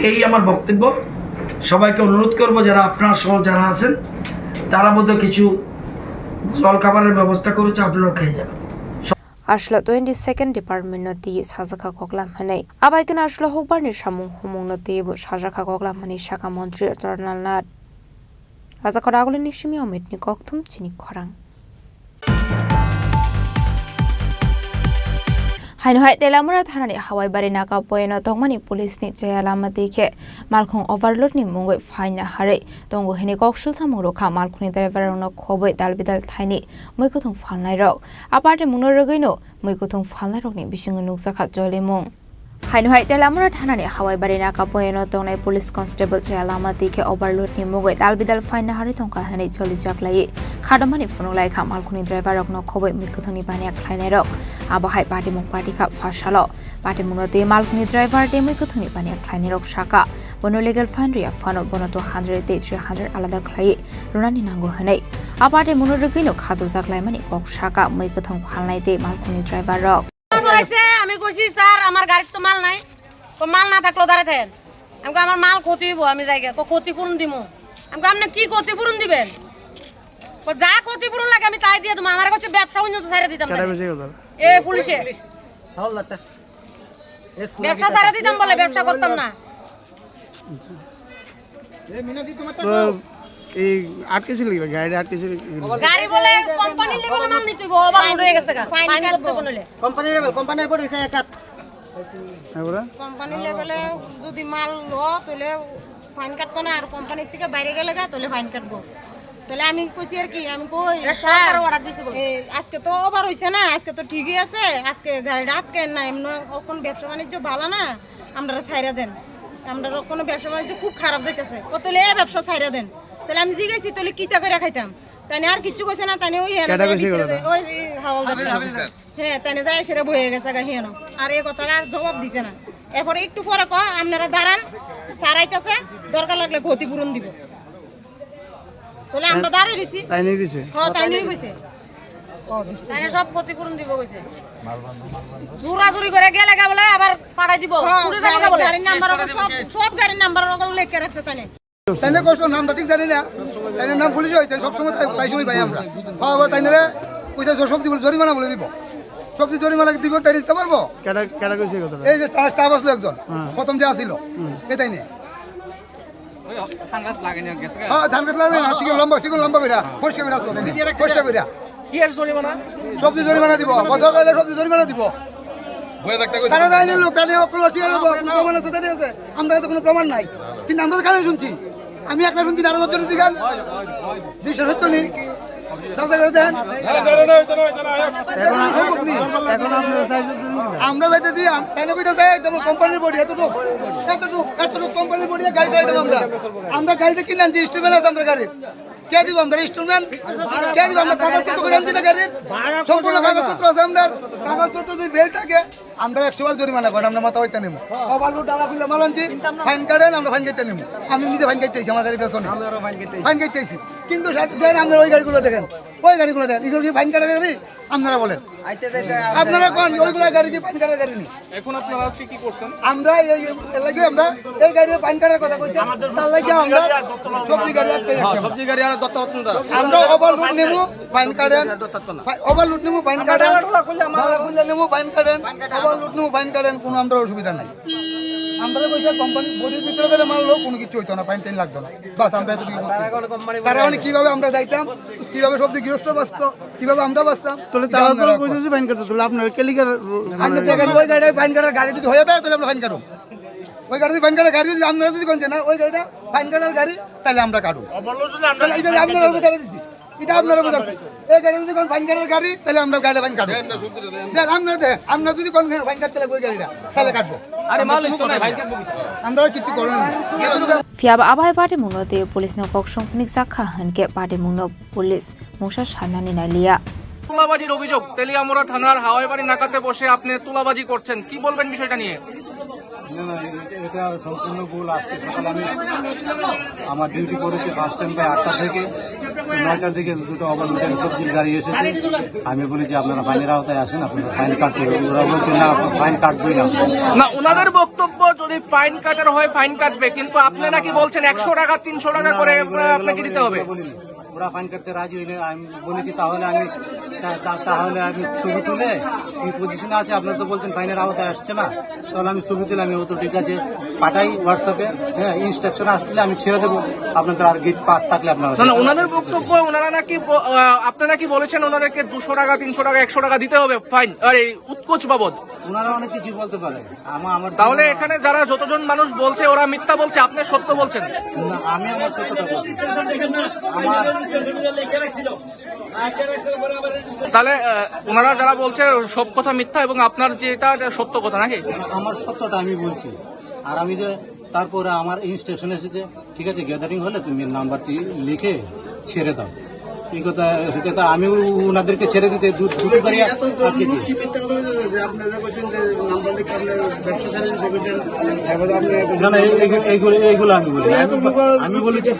এই আমার বক্তব্য। সবাইকে অনুরোধ করব যারা আপনার সঙ্গে যারা আছেন তারা বোধহয় কিছু জলখাবারের ব্যবস্থা করেছে, আপনারাও খেয়ে যাবেন। Ashla 22nd Department noti sajaka koklam hanai abaikena ashla hokbarni samung humung noti bo sajaka koklam hani shaka montri tornalnat aza koragule nishimi ometni kokthum chini khorang Haino hai telamura thanani hawai bari naka poeno tongmani police ni chayalama dikhe malkhong overload ni mungoi faina hare tongo hini kokshul samung rokha malkhuni driver no khoboi dalbidal thaini moikothong falnai rok aparte munorogino moikothong falnai rok ni bisingo nukjaka jolimung Haino hai telamura thanani hawai bari naka poeno tongnai police constable chayalama dikhe overload ni mungoi dalbidal faina hare tongka hani choli jaklai khadamani funulai kha malkhuni driver rok no khoboi moikothong ni bania khlainai rok abahai party mung party ka fashalo party munote malkhuni driver de moikothoni bania khlaini rok shaka bono legal fine ria fano bono to 100 te 300 alada khlai runani nango hanai aparte munorogino khado jaklai mani kok shaka moikothong phalnai de malkhuni driver rok কইছে আমি কইছি sir আমার গাড়িতে তো মাল নাই, তো মাল না থাকলো দাঁড়ায় থাকেন, আমাকে আমার মাল ক্ষতি হইব, আমি জায়গা ক্ষতিপূরণ দিব, আমাকে আপনি কি ক্ষতিপূরণ দিবেন, যা ক্ষতিপূরণ লাগে আমি তাই দিয়ে দেবো, আমার কাছে ব্যবসা পর্যন্ত ছেড়ে দিতাম এ পুলিশে ব্যবসা ছেড়ে দিতাম বলে ব্যবসা করতাম না। এই আটকেছিল কি গাড়ি আটকেছিল গাড়ি বলে কোম্পানির লেভেলে মাল নিতে হইব, ওভার হয়ে গেছে ফাইন করতে বলে কোম্পানি লেভেল কোম্পানির পড়ে গেছে একা কোম্পানি লেভেলে যদি মাল ল তাহলে ফাইন কাটতো না, আর কোম্পানির থেকে বাইরে গেলে তাহলে ফাইন কাটবো। তাহলে আমি কইছি আর কি, আমি কই সরকার অর্ডার দিছে আজকে তো ওভার হইছে না, আজকে তো ঠিকই আছে, আজকে গাড়িটা আটকেন না, এমন কোন ব্যবসা বাণিজ্য ভালো না, আমরা ছাইরা দেন, আমরা কোনো ব্যবসা বাণিজ্য খুব খারাপ যাইতেছে, ও তাহলে এই ব্যবসা ছাইরা দেন। তাহলে আমি জিজ্ঞাসি তাহলে কিটা করে খাইতাম, তাই আর কিচ্ছু কইছে না, তাই ওই ওই হাওলদার হ্যাঁ তাই যায় সেটা বয়ে গেছে গা হেন, আর এই কথার আর জবাব দিছে না। এরপরে একটু পরে কয় আপনারা দাঁড়ান, সারাইতেছে, দরকার লাগলে ক্ষতিপূরণ দিব। তাহলে আমরা দাঁড়িয়ে দিছি, তাই নিয়ে গেছে হ্যাঁ তাই নিয়ে গেছে, তাই সব ক্ষতিপূরণ দিব কইছে, জোরাজুরি করে গেলে বলে আবার পাঠাই দিব, গাড়ির নাম্বার সব গাড়ির নাম্বার লেখা রাখছে তাই তাইনে কষ্ট নামটা ঠিক জানি না, তাইনে নাম পুলিশ হইতে সবসময় প্রায় সময় পাই আমরা তাইনে পয়সা সব দিব, জরিমানা বলে দিব, সব জরিমানা দিব, তাই দিতে পারবো। এই যে স্টাফ আসলো একজন প্রথম যে আসিল এ তাই নিয়ে ধান গাছ লাগে না, সিগুন লম্বা করে পরিষ্কার করে আসলো, পরিষ্কার করে সবজি জরিমানা দিব, কত করলে সবজি জরিমানা দিব, আমরা তো কোনো প্রমাণ নাই, কিন্তু আমরা তো কানে শুনছি, আমি একটা শুনছি আরো জন দিগান দৃশ্য সত্য নেই, আমরা যাইতেছি কোম্পানির বডি এতটুক কোম্পানির বডি গাড়ি চালাই দেবো, আমরা গাড়িতে কিনে আনছি, ইনস্ট্রুমেন্ট আছে আমরা গাড়ির, কে দিব আমরা ইনস্ট্রুমেন্ট, কে দিব আমরা কাগজপত্র করে আনছি না গাড়ির, সম্পূর্ণ কাগজপত্র আছে আমরা, কাগজপত্র যদি বেল থাকে আমরা 100 বার জরিমানা করেন, আমরা মাথা হইতে নেবো, ওভারলোড ডালা খুলে মাল আনছি, ফাইন কাটেন, আমরা ফাইন কেটে নেবো, আমি নিজে ফাইন কেটেছি, আমার গাড়ির পেছনে ফাইন কেটেছি, কিন্তু আমরা ওই গাড়িগুলো দেখেন, ওই গাড়িগুলো দেখেন, এগুলো কি ফাইন কাটা গাড়ি আপনারা বলেন, আপনারা কোন ওইগুলো গাড়ি কি ফাইন কাটার গাড়ি নেই, এখন আপনারা আজকে কি করছেন, আমরা আমরা এই গাড়ির ফাইন কাটার কথা কইছি, তার লাগি আমরা সবজি গাড়ি আটকে রাখছি, সবজি গাড়ি আর দত্ত আমরা ওভারলোড নেব ফাইন কাটেন, ওভারলোড নেব ফাইন কাটেন, মাল খুলে নেব ফাইন কাটেন, ওভারলোড নেব ফাইন কাটেন, কোনো আমরা অসুবিধা নাই, আমরা কইছি কোম্পানি বডির ভিতরে গেলে মাল লোক কোনো কিছু হইতো না, ফাইন টাইন লাগতো না, বাস আমরা এতটুকু তারা মানে কিভাবে আমরা যাইতাম, কিভাবে সবজি গৃহস্থ বাঁচতো, কিভাবে আমরা বাঁচতাম, তাহলে তারা তো কইতেছি ফাইন কাটতে, তাহলে আপনার কেলিকার আমরা দেখেন ওই গাড়ি ফাইন কাটার গাড়ি যদি হয়ে যায় তাহলে আমরা ফাইন কাটব, ওই গাড়ি ফাইন কাটার গাড়ি যদি আপনারা যদি কোন না ওই গাড়িটা ফাইন কাটার গাড়ি তাহলে আমরা কাটুন এটা আপনারা উপরে দিচ্ছি এটা আপনারা উপরে এই গাড়ি যদি কোন ফাইন কাটার গাড়ি তাহলে আমরা গাড়ি ফাইন কাটবো আমরা যদি কোন ফাইন কাটতে ওই গাড়িটা তাহলে কাটবো আমরা কিছু করব না Fiaba abai party muno te police no kok songknik sakha hanke party muno police musha shanani nalia তুলাবাজির অভিযোগ তেলিয়ামুড়া থানার হাওয়াইবাড়ি নাকাতে বসে আপনি তুলাবাজি করছেন কি বলবেন বিষয়টা নিয়ে এটা সম্পূর্ণ ভুল। আজকে সকালে আমি আমার ডিউটি করেছি ফার্স্ট টাইম প্রায় 8টা থেকে 9টার দিকে দুটো অবৈধ সবজির গাড়ি এসেছে। আমি বলেছি আপনারা ফাইনের আওতায় আসেন, আপনারা ফাইন কাটতে হবে। ওরা বলছে না ফাইন কাটবেই না। না, ওনাদের বক্তব্য যদি ফাইন কাটার হয় ফাইন কাটবে, কিন্তু আপনি নাকি বলছেন 100 টাকা 300 টাকা করে আপনাকে দিতে হবে। ওরা ফাইন কাটতে রাজি হইলে আমি বলেছি তাহলে আমি ছবি তুলে কি পজিশনে আছে, আপনারা তো বলছেন ফাইনের আওতায় আসছে না, তাহলে আমি ছবি তুলে আমি ও তো ঠিক আছে পাঠাই হোয়াটসঅ্যাপে, হ্যাঁ ইনস্ট্রাকশন আসলে আমি ছেড়ে দেবো, আপনাদের আর গেট পাস থাকলে আপনারা। না, ওনাদের বক্তব্য ওনারা নাকি আপনারা কি বলেছেন ওনাদেরকে 200 টাকা 300 টাকা 100 টাকা দিতে হবে ফাইন আর এই উৎকোচ বাবদ। ওনারা অনেক কিছু বলতে পারে। আমার তাহলে এখানে যারা যতজন মানুষ বলছে ওরা মিথ্যা বলছে, আপনি সত্য বলছেন। আমি আমার সত্যটা বলছি। তাহলে ওনারা যারা বলছে সব কথা মিথ্যা এবং আপনার যেটা সত্য কথা নাকি? আমার সত্যটা আমি বলছি। আর আমি যে তারপরে আমার ইনস্ট্রাকশন এসেছে, ঠিক আছে গ্যাদারিং হলে তুমি নাম্বারটি লিখে ছেড়ে দাও, এই কথা আমি ওনাদেরকে ছেড়ে দিতে এইগুলো আমি বলেছি।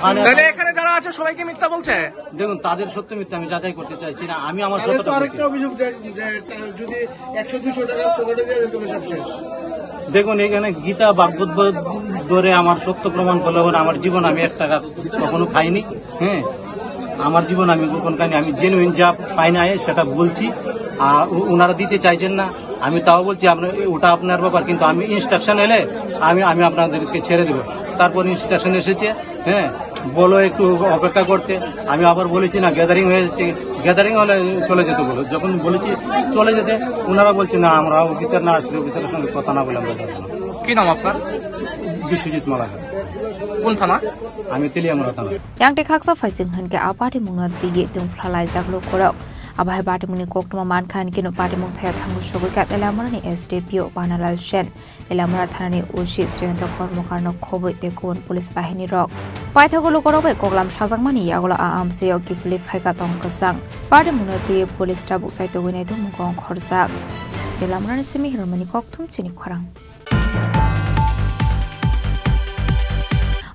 এখানে যারা আছে সবাইকে মিথ্যা বলছে। দেখুন তাদের সত্য মিথ্যা আমি যাচাই করতে চাইছি না, আমি আমার সত্যটা। আরেকটা অভিযোগ যদি 100-200 টাকা পকেটে দিয়ে দেবে সব শেষ। দেখুন এখানে গীতা ভাগবত ধরে আমার সত্য প্রমাণ করলে আমার জীবন আমি 1 টাকা কখনো খাইনি। হ্যাঁ, আমার জীবন আমি কখন খাইনি। আমি জেনুইন যা ফাইন আয় সেটা বলছি, আর ওনারা দিতে চাইছেন না, আমি তাও বলছি আপনার ওটা আপনার ব্যাপার, কিন্তু আমি ইনস্ট্রাকশন এলে আমি আপনাদেরকে ছেড়ে দেবো। তারপর ইনস্ট্রাকশন এসেছে, হ্যাঁ বলো একটু অপেক্ষা করতে, আমি আবার বলেছি না গ্যাদারিং হয়েছে, গ্যাদারিং হলে চলে যেতে বলো। যখন বলেছি চলে যেতে, ওনারা বলছে না আমরা অফিসার না আসলে অফিসারের সঙ্গে কথা না বলে আমরা যাবো না। কি নাম আপনার? বিশ্বজিৎ মালাকার। কোন থানা? আমি তেলিয়ামুড়া থানা। yang te khaksa faising han ke apati muna dige tung flalai jaklo korau abai bati muni koktuma man khan ke no pati mung thaya thangu sogoi ka telamara ni SDPO Banalal Sen telamara thana ni Urshid Jayanta kormokar no khoboi te kon police bahini rok paithagolo korobai koklam sajangmani yagola aam se okifli phaika tong kasang pati muna dige police ta buksai to gonai to mungong khorsak telamara ni semi hirmani koktum Chini Khorang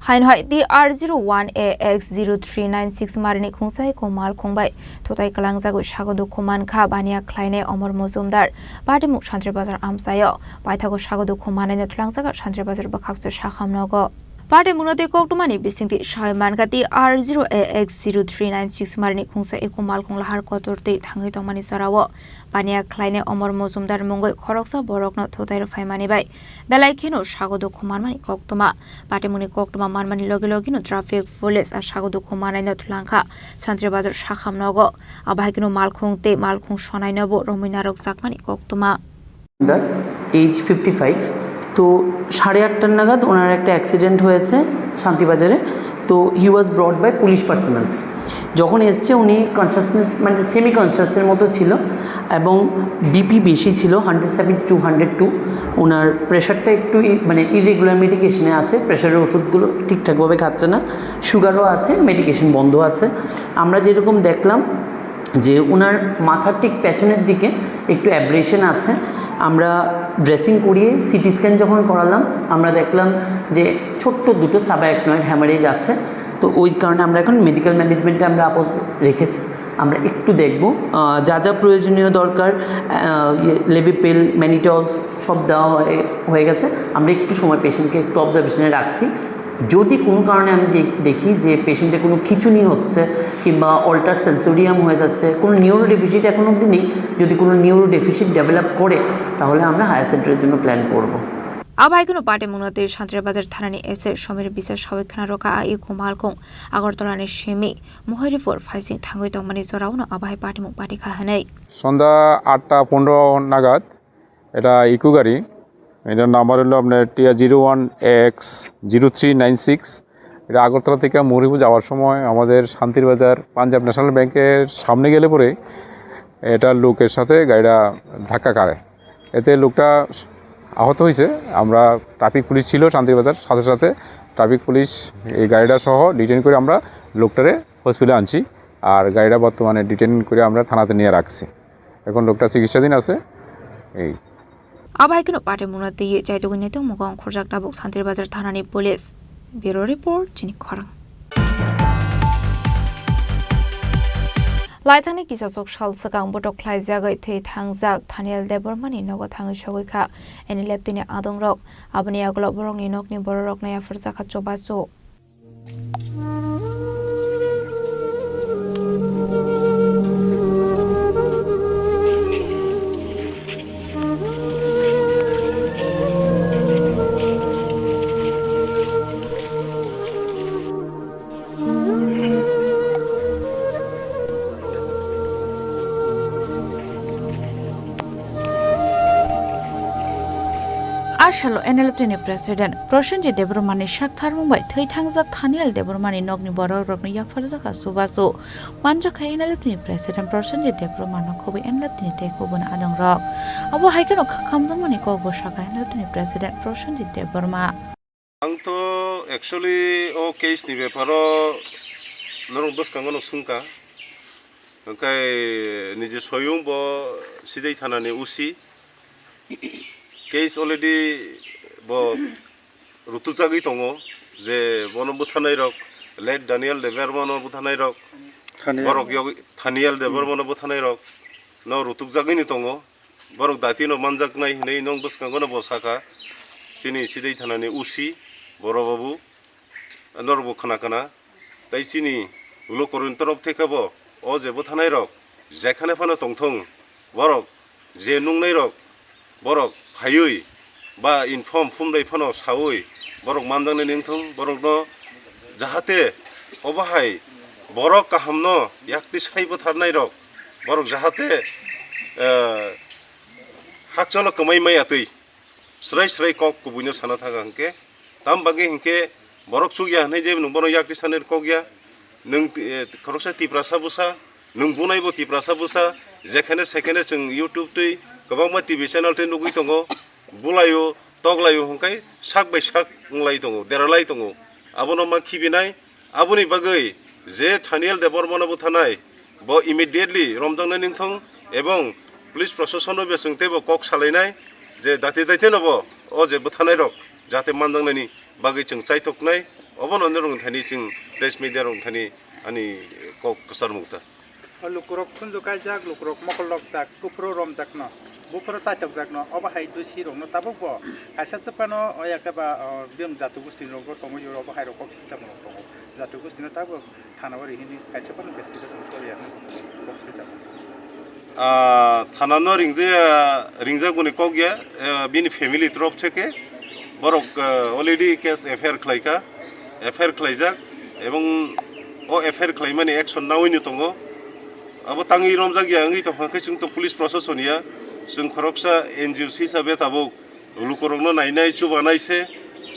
Hain hoi di R01AX0396 marini khungsai ko mal khongbai thotai kalangjago sagodo khoman kha bania khlaine Omar Mozumdar party muk Shantri Bazar amsayo paithago sagodo khomane ne thlangjaga Shantri Bazar bakhakso shakhamnogo Party munoti koktumani bisingti shaiman gati R0AX0396 marini khungsa ekumal khonglahar kotorte thangai tomani sorawo bania khlaine Omar Mozumdar mongoi khoroksa borokno thotairo faimani bai belai kheno sagodo khomanmani koktuma party muni koktuma manmani logi logino traffic police a sagodo khomanaino thlangkha Shantri Bazar shakhamnogo abahikino malkhungte malkhung sonainobo rominarok sakmani koktuma age 55 তো 8:30 নাগাদ ওনার একটা accident হয়েছে শান্তিবাজারে তো হি ওয়াজ ব্রট by police personnels যখন এসছে উনি consciousness মানে semi কনসাসের মতো ছিল এবং বিপি বেশি ছিল 107/202 ওনার প্রেশারটা একটু মানে ইরেগুলার মেডিকেশনে আছে প্রেশারের ওষুধগুলো ঠিকঠাকভাবে খাচ্ছে না সুগারও আছে মেডিকেশন বন্ধ আছে আমরা যেরকম দেখলাম যে ওনার মাথার ঠিক পেছনের দিকে একটু অ্যাব্রেশন আছে আমরা ড্রেসিং করিয়ে সিটি স্ক্যান যখন করালাম আমরা দেখলাম যে ছোট্ট দুটো সাবঅ্যাকনয়েড হ্যামারেজ আছে তো ওই কারণে আমরা এখন মেডিকেল ম্যানেজমেন্টে আমরা আপাতত রেখেছি আমরা একটু দেখব যা যা প্রয়োজনীয় দরকার লেভিপেল ম্যানিটলস সব দেওয়া হয়ে গেছে আমরা একটু সময় পেশেন্টকে একটু অবজারভেশনে রাখছি যদি কোনো কারণে আমি দেখি যে পেশেন্টের কোনো খিঁচুনি হচ্ছে কিংবা অল্টার সেন্সোরিয়াম হয়ে যাচ্ছে কোনো নিউরো ডেফিসিট এখন অবধি নেই যদি কোনো নিউরো ডেফিসিট ডেভেলপ করে তাহলে আমরা হায়ার সেন্টারের জন্য প্ল্যান করব আবাইকুনো পাটে মুনতে শান্তিবাজার থানানি এসে সমীর বিশেষ সবেক্ষণা রকা আই কুমালকং আগরতলানি সেমি মহরিফোর ফাইসিং থাঙ্গই তংমানি জরাউনো আবাই পাটে মুখ পাটি খাহানাই সন্ধ্যা 8টা 15 নাগাদ এটা ইকো গাড়ি এটার নাম্বার হলো আপনার TR01X0396। এটা আগরতলা থেকে মরিপুর যাওয়ার সময় আমাদের শান্তির বাজার পাঞ্জাব ন্যাশনাল ব্যাংকের সামনে গেলে পরে এটা লোকের সাথে গাড়িটা ধাক্কা খায়, এতে লোকটা আহত হয়েছে। আমরা ট্রাফিক পুলিশ ছিল শান্তির বাজার, সাথে সাথে ট্রাফিক পুলিশ এই গাড়িটা সহ ডিটেন করে আমরা লোকটারে হসপিটালে আনছি, আর গাড়িটা বর্তমানে ডিটেন করে আমরা থানাতে নিয়ে রাখছি। এখন লোকটা চিকিৎসাধীন আছে। এই আবাইকেনো পাটে মুনাতে চাইতগুনিতে মুগং খরজাক দাবুক শান্তির বাজার থানানি পুলিশ। ব্যুরো রিপোর্ট চিনি খরাং। লাইথানি কিসাসক সালসাকাং বটক খ্লাইজাগৈ থৈ থাংজাক থানিয়াল দেবরমানি নগো থাङै সগৈखा एनि लेप्तिनि आदंरक आबनि आगल बरंनि नकनि बररक नाया फरजाखा चबासो। आशालो एनएलएफटिनि प्रेसिडेंट प्रसेनजित देबरमानि साकथार मुंबाइ थै थांजाक थानियाल देबरमानि नगनि बररकनि याफरजाखा सुबासो मानजाखा एनएलएफटिनि प्रेसिडेंट प्रसेनजित देबरमानो खबि एनएलएफटिनि तेखौबन आदंरक अबो हाइकेनो खामजांमानि कगबो साखा एनएलएफटिनि प्रेसिडेंट प्रसेनजित देबरमा। आंथ' एक्चुअली ओ केसनि बेफारो नरं बसखांगोन सुंका ओंखाय निजे सयं ब सिदै थानानि उसी केस अलरेडी ब रुतुजागै दङ जे बन बुथानाय रक लेट दानियल देबरमन बुथानाय रक बरक थानियल देबरमन बुथानाय रक न रुतुजागैनि दङ बरक दातिनो मानजाकनाय नै नं बसखांगोन बसाखा सिनि सिदै थानानि उसी बरबाबु नरबो खाना ताई सिनि उलुकरन तरफ थेखाबो अ जेबो थानाय रक जेखाने फानो तंथं बरक जे नुंनाय रक बरक हायै बा इनफर्म फुमनाय फानो सावै बरक मानजांनाय निंथं बरक न जाहाथे अबाहाय बरक काहामनो याकनि साइबो थारनाय रक बरक जाहाथे हाकचलो कमाय मायातै स्राय स्राय कक कुबुनो साना थागा हंके ताम बागे हंके बरक सुगिया हनै जे नंबरो याकनि सानेर कगिया नों खरकसा तिप्रासा बुसा नों बुनायबो तिप्रासा बुसा जेखाने सेखाने जों इउट्युब तै गोबां टिभि चेनेल तै नुगै दङ बुलायो तगलायो हंखाय साक बाय साक बुंलाय दङ देरालाय दङ आबनो मा खिबिनाय आबुनि बागै जे थानियाल देबरमनबो थानाय ब इमिडिएटलि रमजांनाय निंथं एवं पुलिस प्रशासनबो बेसंतेबो कक सालायनाय जे दाते दाते नबो अ जेबो थानाय रक जाहाथे मानजांनायनि बागै जों चाइथकनाय अबनो नरं थानि जों प्रेस मिडिया रं थानि आनि कक कसार मुक्ता लुकुरक खुनजुकाय जाक लुकुरक मकलक जाक कुफ्रो रम जाक न बुफोर साइटक जाक न अबाहाय दुसि रंनो ताबो ब कायसा सपानो याकाबा बिम जातु गुस्ति रंगो तंगो यो अबाहाय रकक सिजाम रंगो जातु गुस्तिनो ताबो थानावरि हिनि कायसा पानो इनभेस्टिगेशन करिया बक्स सिजाम थानानो रिंजा गुनि कगिया बिनि फेमिलि तरफ থেকে बरक अलरेडी केस एफआईआर खलायका एफआईआर खलायजाक एवं ओ एफआईआर खलायमानि एक्शन नावैनो दङ अब तांगि रमजागिया अंगि तो हांखे जों तो पुलिस प्रशासनिया जों खरकसा एनजिओ हिसाबै ताबो लुकरंनो नायनाय चुबानायसे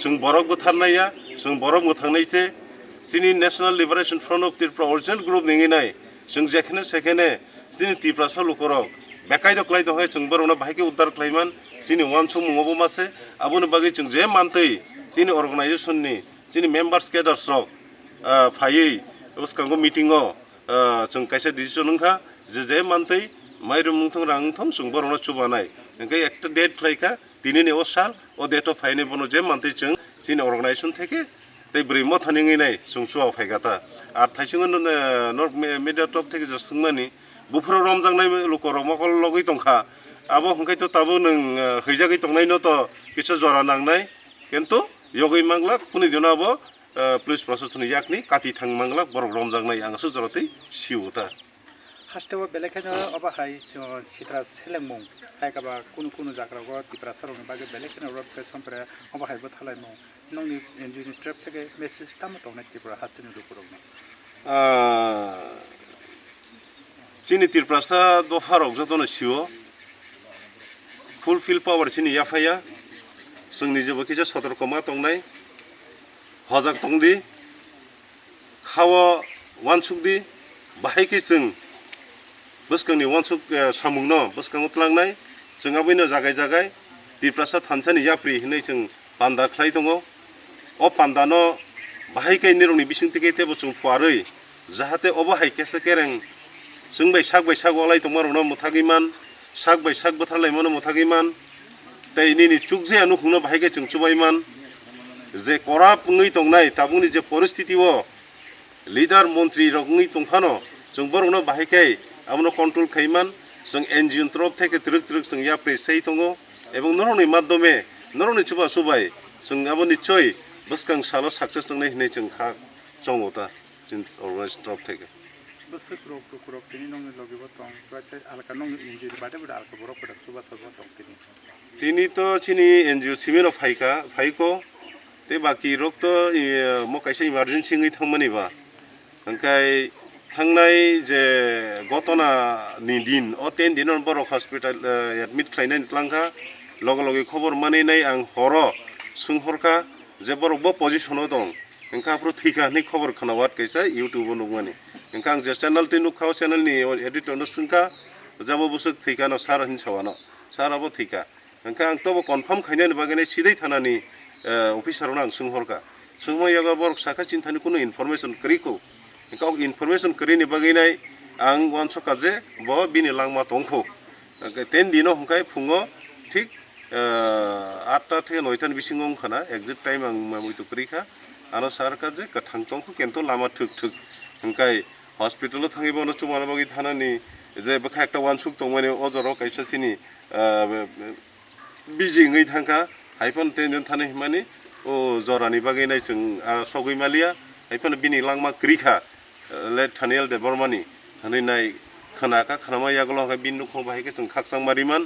जों बरक बुथारनाया जों बरक बुथारनायसे सिनि national liberation front of Tripura original group निङिनाय जों जेखने सेखने सिनि त्रिपुरासा लुकरक बेकाय दक्लाय दङ जों बरना बाहायके उद्धार खलायमान सिनि वान सम मुङावबो मासे आबोनो बागै जों जे मानतै सिनि अर्गानाइजेशननि सिनि मेम्बार्स केडार्स रक फायै उसकांगो मिटिंगो जों कैसे डिसिजन नोंखा जे मानतै माइरु मुंथं रांथं जों बरना चुबानाय ओंखाय एकटा डेट फ्लाइका दिनैनि अ साल अ डेट अफ फाइने बनो जे मानतै जों सिनि अर्गानाइजेशन थेके तै ब्रैमो थानिङैनाय सुंसुआ फायगाता आर थाइसिङो नर्थ मिडिया टप थेके जसुंमानि बुफोर रमजांनाय लुकर मकल लगै दंखा आबो हंखाय तो ताबो नों हैजागै दंनाय न तो किछु जरा नांनाय किन्तु यगै मांगला कुनि दिनाबो पुलिस प्रशासन याकनि काति थां मांगला बरक रमजांनाय आंसो जरतै सिउता हास्टेबो बेलेखायनो अबाहाय सित्रा सेलेंमं थायकाबा कुनु जाग्रागो तिप्रा सरंनि बागे बेलेखायनो रोड प्रेसनफोरा अबाहायबो थालायमं नंनि एनजिओनि ट्रेप थेके मेसेज तामो दंनाय त्रिपुरा हास्टेनि दुपुरंनो चिनि त्रिपुरासा दफारक जतनो सिउ फुलफिल पावर चिनि याफाया जोंनि जेबो खिजा सतर्कमा दंनाय हजाक दंदि खावा वानसुकदि बाहायखि जों बसकांनि वानसुक सामुंनो बसकांआव तलांनाय जोंहा बैनो जागाय जागाय दिप्रासा थानसानि याप्रि होननाय जों पान्दा खालाय दङ अ पान्दानो बाहायखाय निरंनि बिसिंथिखे तेबो जों फुवारै जाहाथे अबो हायकेसे केरें जों बैसाग वालाय दंमारनो मुथागिमान साग बैसाग बोथारलायमोनो मुथागिमान ताई निनि चुकजे अनुखुंनो बाहायखाय जों चुबायमान जे कराप ngै दंनाय ताबुनि जे परिस्थितिओ लिडार मन्त्रि रगङै दंफानो जों बरनो बाहायखाय आमनो कन्ट्रोल खायमान जों एनजिओ तरफ থেকে त्रिक जों याप्रि सै दङ এবং नरनि माध्यमे नरनि चुबा सुबाय जों आबो निश्चय बसकां सालो साक्सेस दंनाय होननाय जों खा जङोता जों अर्गानाइज तरफ থেকে তিনি তো চিনি এনজিও সিমেनो फाइको ते बाकी रोग तो मकाइसे इमारजेंसी ngै थांमानिबा ओंखाय थांनाय जे घटना नि दिन अ 10 दिन बरक हस्पिटाल एडमिट खालायनाय लांखा लगे लगे खबर मानिनाय आं हरो सोंहरखा जे बरकबो पजिशनाव दं ओंखा प्र थैखा नै खबर खोनावात कैसा इउट्यूब नुगमानि ओंखा आं जे चैनल तिनु खाव चैनल नि एडिटर नो सोंखा जाबो बुसक थैखा न सार हिनसावानो साराबो थैखा ओंखा आं तबो कन्फार्म खायनाय बागैनै सिदै थानानि अफिसारनो आं सोंहरखा सोंमायागा बरक साखा चिन्तानि कुनु इनफरमेशन करिको ओंखा इनफरमेशन करिनि बागैनै आं वान सकाजे ब बिनि लांमा दंखौ 10 दिनो हंखाय फुङो ठीक 8टा থেকে 9टानि बिसिङाव खाना एग्जिट टाइम आं मामुइतो करिखा आनो सारका जे गथां दंखौ केन्तो लामा थुक ओंखाय हस्पिटालाव थाङिबानो चुमाना बागै थानानि जे बखा एकटा वान सुक दंमाने अजरो काइसासिनि बिजि ngै थांखा हाइफन टेनजन थानाय माने ओ जरानि बागैनाय जों सगैमालिया हाइफन बिनि लांमा करिखा लेट थानेल दे बर्मानि हनैनाय खोनाका खानामा यागलाव बिन नुखौ बाहायके जों खाकसां मारिमान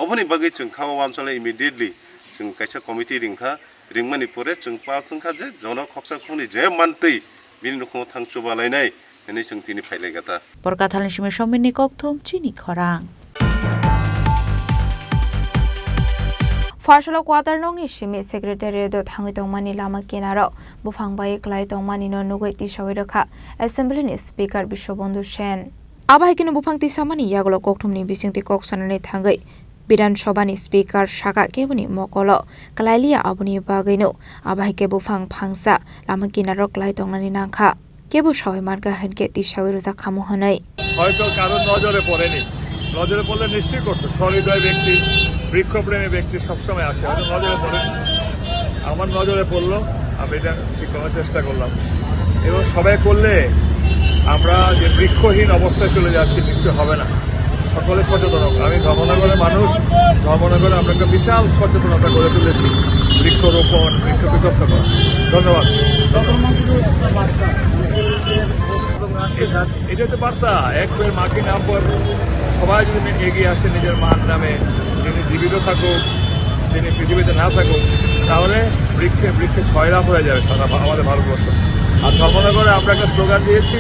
अबनि बागै जों खावा वानसले इमिडिएटली जों काइसा कमिटि रिंखा रिंमानि परे जों पासंखा जे जना खक्सा खनि जे मानतै बिन नुखौ थांसुबालायनाय हनै जों तिनि फाइलायगाता बरकाथालनि सिमे सम्मेननि कक्थुम चिनि खरां फार्सला क्वार्टर नंनि सिमे सेक्रेटारियेट थाङै दंमानि लामा केनारो बुफांबाय क्लाय दंमानि न नुगै तिसावै रखा एसेम्बलिनि स्पिकार बिश्वबन्धु सेन आबाहायकिनो बुफांति सामानि यागलो कक्थुमनि बिसिंति कक्सनानै थाङै विधानसभानि स्पिकार शाखा केबुनि मकल क्लाइलिया आबुनि बागैनो आबाहायके बुफां फांसा लामा केनारो क्लाय दंनानि नांखा केबु सावै मार्गा हनके तिसावै रजा खामु हनै হয়তো কারো নজরে পড়েনি নজরে পড়লে নিশ্চয়ই করতো সহৃদয় ব্যক্তি বৃক্ষপ্রেমী ব্যক্তি সবসময় আছে হয়তো নজরে পড়েনি আমার নজরে পড়লো আমি এটা ঠিক করার চেষ্টা করলাম এবং সবাই করলে আমরা যে বৃক্ষহীন অবস্থায় চলে যাচ্ছি নিশ্চয় হবে না সকলে সচেতন হোক আমি ধর্মনগরের মানুষ ধর্মনগরে আমরা একটা বিশাল সচেতনতা গড়ে তুলেছি বৃক্ষরোপণ বৃক্ষ বিকল্প করা ধন্যবাদ এটা তো বার্তা এক পের মাকে নাম পর সবাই যদি এগিয়ে আসে নিজের মার নামে যিনি জীবিত থাকুক যিনি পৃথিবীতে না থাকুক তাহলে বৃক্ষে ছয়রাম হয়ে যাবে সারা আমাদের ভারতবর্ষ আর ধর্মনগরে আমরা একটা স্লোগান দিয়েছি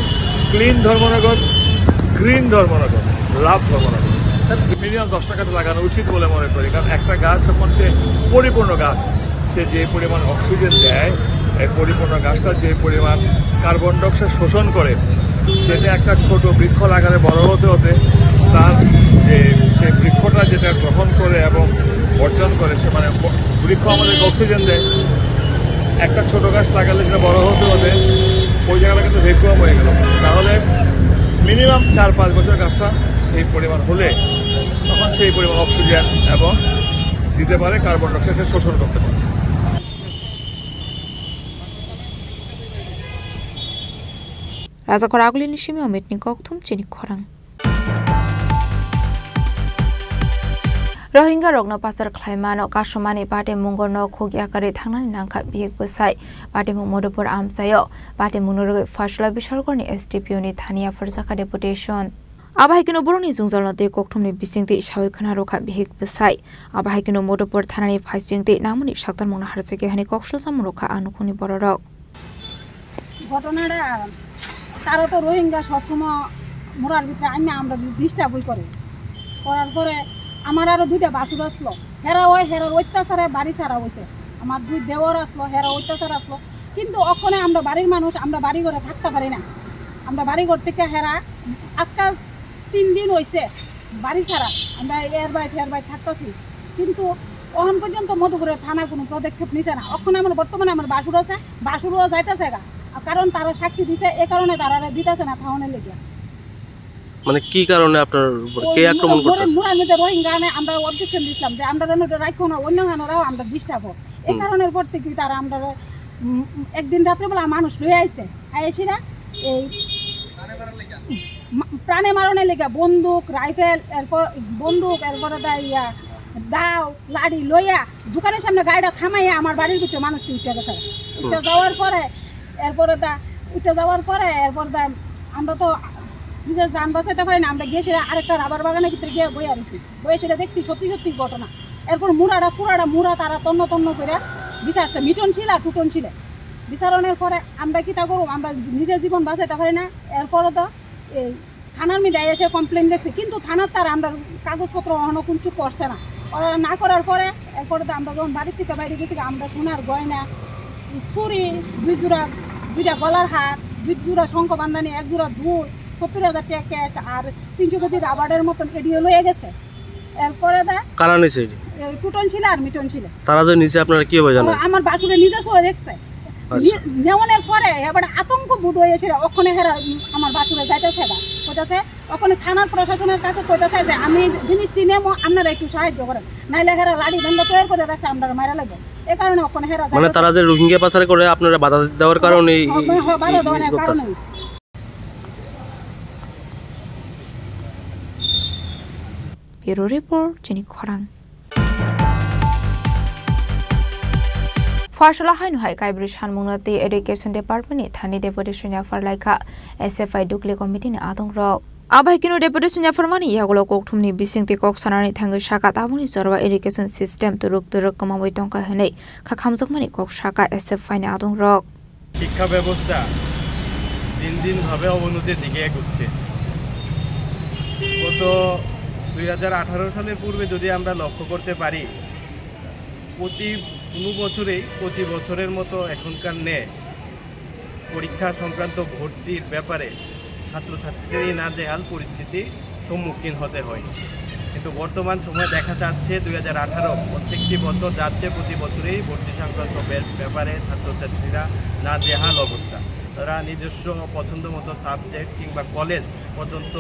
ক্লিন ধর্মনগর গ্রিন ধর্মনগর লাভ ধর্মনগর মিনিমাম 10 টাকা তো লাগানো উচিত বলে মনে করি কারণ একটা গাছ যখন সে পরিপূর্ণ গাছ সে যে পরিমাণ অক্সিজেন দেয় এই পরিপূর্ণ গাছটা যে পরিমাণ কার্বন ডাইঅক্সাইড শোষণ করে সেটা একটা ছোট বৃক্ষ লাগালে বড় হতে হতে তার যে সেই বৃক্ষটা যেটা গ্রহণ করে এবং বর্জন করে সে মানে বৃক্ষ আমাদেরকে অক্সিজেন দেয় একটা ছোট গাছ লাগালে সেটা বড় হতে হতে ওই জায়গাটা কিন্তু ভ্যাকুয়াম হয়ে গেল তাহলে মিনিমাম 4-5 বছর গাছটা সেই পরিমাণ হলে তখন সেই পরিমাণ অক্সিজেন এবং দিতে পারে কার্বন ডাইঅক্সাইড শোষণ করতে পারে राजाखर आगुलिनि सिमे अमितनि कक्थुम चिनि खरां रोहिंगा रगनो पासार ख्लाइमानो कासमानि बाटे मुंगनो खोगियाकारि थांनानि नांखा बिहेक बसाय बाटे मुं मधुपुर आमसायो बाटे मुंगनो फासला बिसालगरनि एसडीपीओनि थानिया फरजाका डेपुटेशन आबाहायकिनो बरनि जुंजालनो ते कक्थुमनि बिसिंति सावै खना रखा बिहेक बसाय आबाहायकिनो मधुपुर थानानि फाइसिंति नामनि साक्तार मुंना हारसेके हानि कक्सल सामुरखा आनुखुनि बररक ঘটনাটা তারা তো রোহিঙ্গা সবসময় মোরার ভিতরে আইনা আমরা ডিস্টার্বই করার পরে আমার আরও 2টা বাসুর আসলো, হেরার অত্যাচারে বাড়ি ছাড়া হয়েছে। আমার 2 দেওয়ার আসলো, হেরা অত্যাচার আসলো। কিন্তু ওখানে আমরা বাড়ির মানুষ, আমরা বাড়ি ঘরে থাকতে পারি না। আমরা বাড়ি ঘর থেকে হেরা আজকাল 3 দিন হয়েছে বাড়ি ছাড়া, আমরা এর বাইর থাকতেছি। কিন্তু এখন পর্যন্ত মধুপুরের থানা কোনো পদক্ষেপ নিছে না। ওখানে আমার বর্তমানে আমার বাসুর আছে, বাসুরও যাইতেছে গা, কারণ তারা সাক্ষী দিছে, এ কারণে তারা দিতেছে না থাউনের লেগে। মানে কি কারণে আপনার কে আক্রমণ করতেছে? মুরার মধ্যে রোহিঙ্গা আমরা অবজেকশন দিছিলাম যে আমরা রাখো না, অন্য গানরাও আমরা ডিস্টার্ব হোক। এই কারণের পর থেকে তারা আমরা একদিন রাত্রেবেলা মানুষ লয়ে আইছে, আইসিরা এই প্রাণে মারণের লেগে বন্দুক, রাইফেল, এরপরে দাও লাড়ি লইয়া দোকানের সামনে গাড়িটা থামাইয়া আমার বাড়ির ভিতরে মানুষটি উঠে গেছে। উঠে যাওয়ার পরে আমরা তো নিজের যান বাঁচাইতে পারি না, আমরা গিয়ে সেটা আরেকটা রাবার বাগানের ভিতরে গিয়ে বইয়া রয়েছি, বইয়ে সেটা দেখছি সত্যি ঘটনা। এরপর মুড়া তারা তন্ন করে বিচারছে, মিটন ছিল আর টুটন ছিল। বিচারণের পরে আমরা কি তা করবো, আমরা নিজের জীবন বাঁচাইতে পারি না। এরপরে তো এই থানার মিডিয়ায় এসে কমপ্লেন দেখছি, কিন্তু থানার তার আমরা কাগজপত্র অহনো কিছু করছে না। ওরা না করার পরে এরপরে তো আমরা যখন বাড়ির থেকে বাইরে গেছি, আমরা সোনার গয়না, ছুরি, 2 গলার হার, 2 জোড়া শঙ্খ বান্ধানি, 1 জোড়া দুল, 70,000 টাকা ক্যাশ আর 300 কেজি রাবারের মতন এডিও লয়ে গেছে। এরপরে কারা নিছে? টুটন ছিল আর মিটন ছিল। তারা যে নিচে আপনারা কি হবে জানেন? আমার বাসুরে নিজে সহ দেখছে। নেওয়ানোর পরে এবার আতঙ্ক বোধ হয়েছে, ওখানে হেরা আমার বাসুরে যাইতেছে কইতেছে, ওখানে থানার প্রশাসনের কাছে কইতেছে যে আমি জিনিসটি নেবো, আপনারা একটু সাহায্য করেন, নাইলে হেরা লাড়ি ধান্দা তৈরি করে রাখছে, আমরা মারা লাগবে। এই কারণে ওখানে হেরা মানে তারা যে রোহিঙ্গা পাচার করে আপনারা বাধা দেওয়ার কারণে বাধা দেওয়ার কারণে। ব্যুরো রিপোর্ট চিনি খরাং। ফারসলা হাইনুহাই কাইব্রি সানমুংনাতি এডুকেশন ডিপার্টমেন্টनि थानि डेपुटी सुनियाफार लाइखा एसएफआई दुक्ले कमिटिनि आदंग्रक आबाइकिनो डेपुटी सुनियाफारमानि यागलो कोकथुमनि बिसिंति कक सानानि थांगो साका तामुनि सरवा एडुकेशन सिस्टेम तुरुक कमाबै टंका हनै खाखामजकमानि कक साका एसएफआइनि आदंग्रक শিক্ষা ব্যবস্থা দিন ভাবে অবনতির দিকে এগোচ্ছে। গত 2018 সালের পূর্বে যদি আমরা লক্ষ্য করতে পারি, প্রতি বছরের মতো এখনকার পরীক্ষা সংক্রান্ত ভর্তির ব্যাপারে ছাত্রছাত্রীদেরই নাজেহাল পরিস্থিতি সম্মুখীন হতে হয়। কিন্তু বর্তমান সময়ে দেখা যাচ্ছে 2018 প্রত্যেকটি বছর যাচ্ছে, প্রতি বছরেই ভর্তি সংক্রান্ত ব্যাপারে ছাত্রছাত্রীরা নাজেহাল অবস্থা। তারা নিজস্ব পছন্দ মতো সাবজেক্ট কিংবা কলেজ পর্যন্ত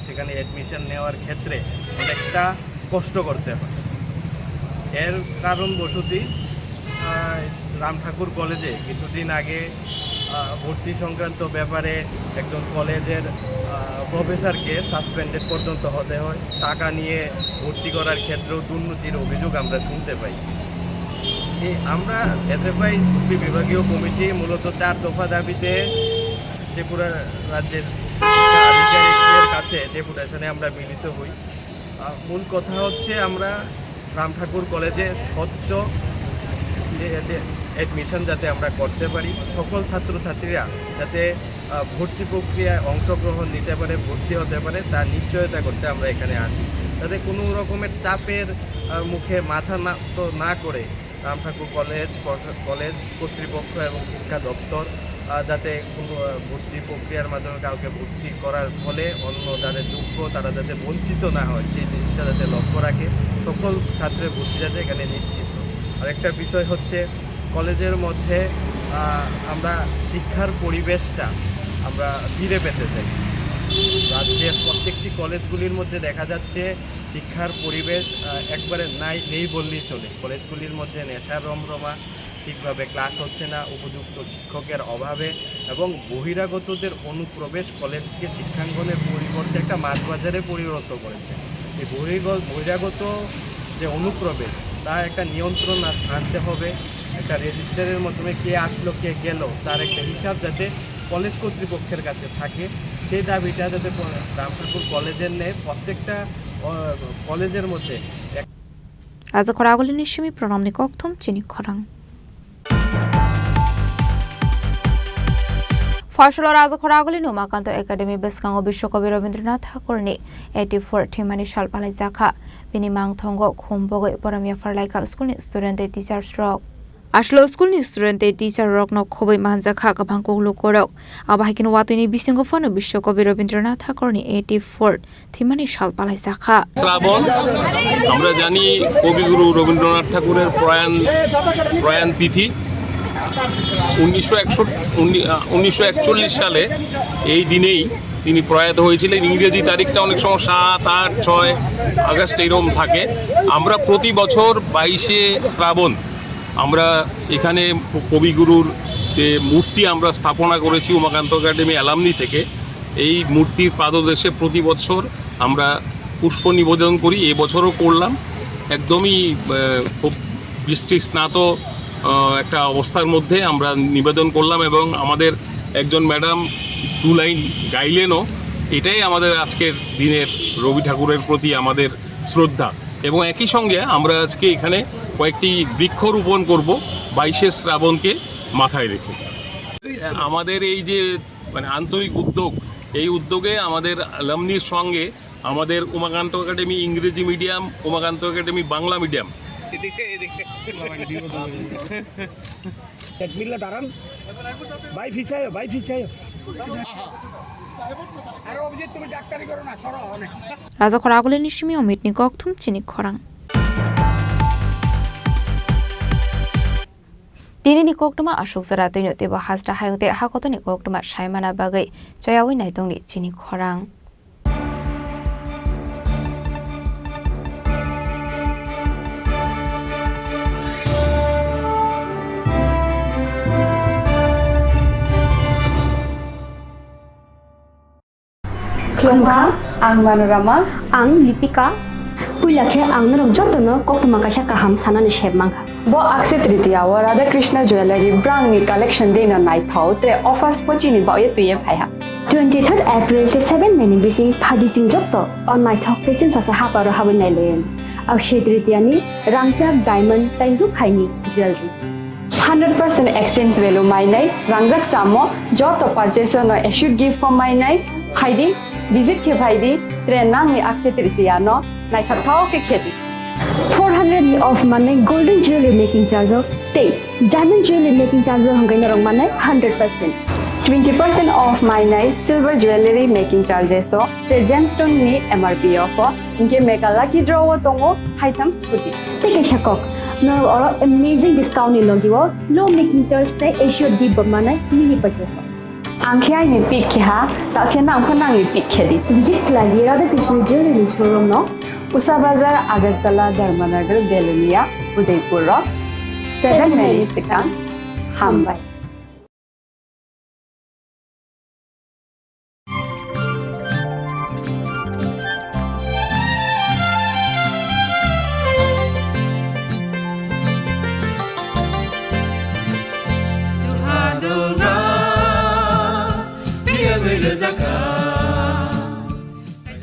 সেখানে অ্যাডমিশন নেওয়ার ক্ষেত্রে অনেকটা কষ্ট করতে হয়। এর কারণবশতই রামঠাকুর কলেজে কিছুদিন আগে ভর্তি সংক্রান্ত ব্যাপারে একজন কলেজের প্রফেসরকে সাসপেন্ডেড পর্যন্ত হতে হয়। টাকা নিয়ে ভর্তি করার ক্ষেত্রেও দুর্নীতির অভিযোগ আমরা শুনতে পাই। আমরা এসএফআই বিভাগীয় কমিটি মূলত 4 দফা দাবিতে ত্রিপুরা রাজ্যের আধিকারিকদের কাছে ডেপুটেশনে আমরা মিলিত হই। মূল কথা হচ্ছে আমরা রামঠাকুর কলেজে স্বচ্ছ অ্যাডমিশন যাতে আমরা করতে পারি, সকল ছাত্রছাত্রীরা যাতে ভর্তি প্রক্রিয়ায় অংশগ্রহণ নিতে পারে, ভর্তি হতে পারে, তার নিশ্চয়তা করতে আমরা এখানে আসি। যাতে কোনো রকমের চাপের মুখে মাথা না করে রামঠাকুর কলেজ কর্তৃপক্ষ এবং শিক্ষা দপ্তর যাতে কোনো ভর্তি প্রক্রিয়ার মাধ্যমে কাউকে ভর্তি করার ফলে অন্য যারা যোগ্য তারা যাতে বঞ্চিত না হয়, সেই জিনিসটা যাতে লক্ষ্য রাখে, সকল ছাত্রের ভর্তি যাতে এখানে নিশ্চিত। আরেকটা বিষয় হচ্ছে কলেজের মধ্যে আমরা শিক্ষার পরিবেশটা আমরা ফিরে পেতে চাই। রাজ্যের প্রত্যেকটি কলেজগুলির মধ্যে দেখা যাচ্ছে শিক্ষার পরিবেশ একবারে নেই বললেই চলে। কলেজগুলির মধ্যে নেশার রমরমা, ঠিকভাবে ক্লাস হচ্ছে না, উপযুক্ত শিক্ষকের অভাবে এবং বহিরাগতদের অনুপ্রবেশ কলেজকে শিক্ষাঙ্গনের পরিবর্তে একটা মাছবাজারে পরিণত করেছে। এই বহিরাগত যে অনুপ্রবেশ তার একটা নিয়ন্ত্রণ আনতে হবে। একটা রেজিস্টারের মাধ্যমে কে আসলো কে গেল তার একটা হিসাব যাতে কলেজ কর্তৃপক্ষের কাছে থাকে, সেই দাবিটা যাতে রামঠাকুর কলেজের নেই প্রত্যেকটা কলেজের মধ্যে। রাজা খরাগলি নিশ্চিমি প্রণামনি ককথম চিনি খরাং। ফয়সলা রাজখরাগলি উমাকান্ত একাডেমি বেসকাঙ্গ বিশ্বকবি রবীন্দ্রনাথ ঠাকুরনি 84 थिमानि साल पालाय जाखा बिनि मांथंग खुमबगै बरामिया फारलायका स्कुलनि स्टुडेन्ट टिचार्स रक आसलो स्कुलनि स्टुडेन्ट टिचार रक न खबै मानजाखा गोबां गलु करक आबाहिकिन वातुनि बिसिंग फन बिশ্বकबि रबीन्द्रनाथ ठाकुरनि 84 थिमानि साल पालाय जाखा শ্রাবণ আমরা জানি কবিগুরু রবীন্দ্রনাথ ঠাকুরের প্রয়াণ তিথি 1941 সালে এই দিনেই তিনি প্রয়াত হয়েছিলেন। ইংরেজি তারিখটা অনেক সময় 7, 8, 6 আগস্ট এরকম থাকে। আমরা প্রতি বছর 22শে শ্রাবণ আমরা এখানে কবিগুরুর যে মূর্তি আমরা স্থাপনা করেছি উমাকান্ত একাডেমি অ্যালামনি থেকে, এই মূর্তির পাদদেশে প্রতি বছর আমরা পুষ্প নিবেদন করি। এবছরও করলাম। একদমই খুব বৃষ্টি স্নাত একটা অবস্থার মধ্যে আমরা নিবেদন করলাম এবং আমাদের একজন ম্যাডাম 2 লাইন গাইলেনও। এটাই আমাদের আজকের দিনের রবি ঠাকুরের প্রতি আমাদের শ্রদ্ধা। এবং একই সঙ্গে আমরা আজকে এখানে কয়েকটি বৃক্ষরোপণ করব 22শে শ্রাবণকে মাথায় রেখে। আমাদের এই যে আন্তরিক উদ্যোগ, এই উদ্যোগে আমাদের অ্যালামনির সঙ্গে আমাদের উমাকান্ত একাডেমি ইংরেজি medium, Umakanta academy Bangla medium রাজখরাগলি নিশমি অমিতনি গকথুম চিনি খরাং दिनैनि कक्टमा अशोक जरा दैनो तेबो हाजरा हायंते हाकतनि कक्टमा सायमाना बागै जयावै नायदंनि चिनि खरां खुलुमबा आं मनोरमा आं लिपिका पुइलाखे आं नरक जतनो कक्टमा काशा काहाम सानानि शेबमांखा Bo aksi tritya wa Radha Krishna Jewelry brang ni collection dena night thau tre offers pochini ba ye tuye phaiha 23rd April te 7 meni bisi phadi ching jotto on my thok te chin sa haparo habu nailen aksi tritya ni rangchak diamond taingu khaini jewelry 100% exchange value mai nai rangjak samo joto purchase no should give for mai nai haidi visit ke bhaidi tre nang ni aksi tritya no night thau ke kheti 400 of money golden jewelry making charge of take diamond jewelry making charge of hangai narong manai 100% 20% off my night silver jewelry making charges so the gemstone ni MRP of inke make a lucky draw tongo items puti take a shakok no or amazing discount ni logiwo low making charge te assured give manai mini purchase angkhai ni pick kha ta khena khonang ni pick khedi visit lagi Radha Krishna jewelry showroom no Usha बाजार आगरतला धर्मनगर बेलुनिया उदयपुर 7 मेरिसिकान हामबाई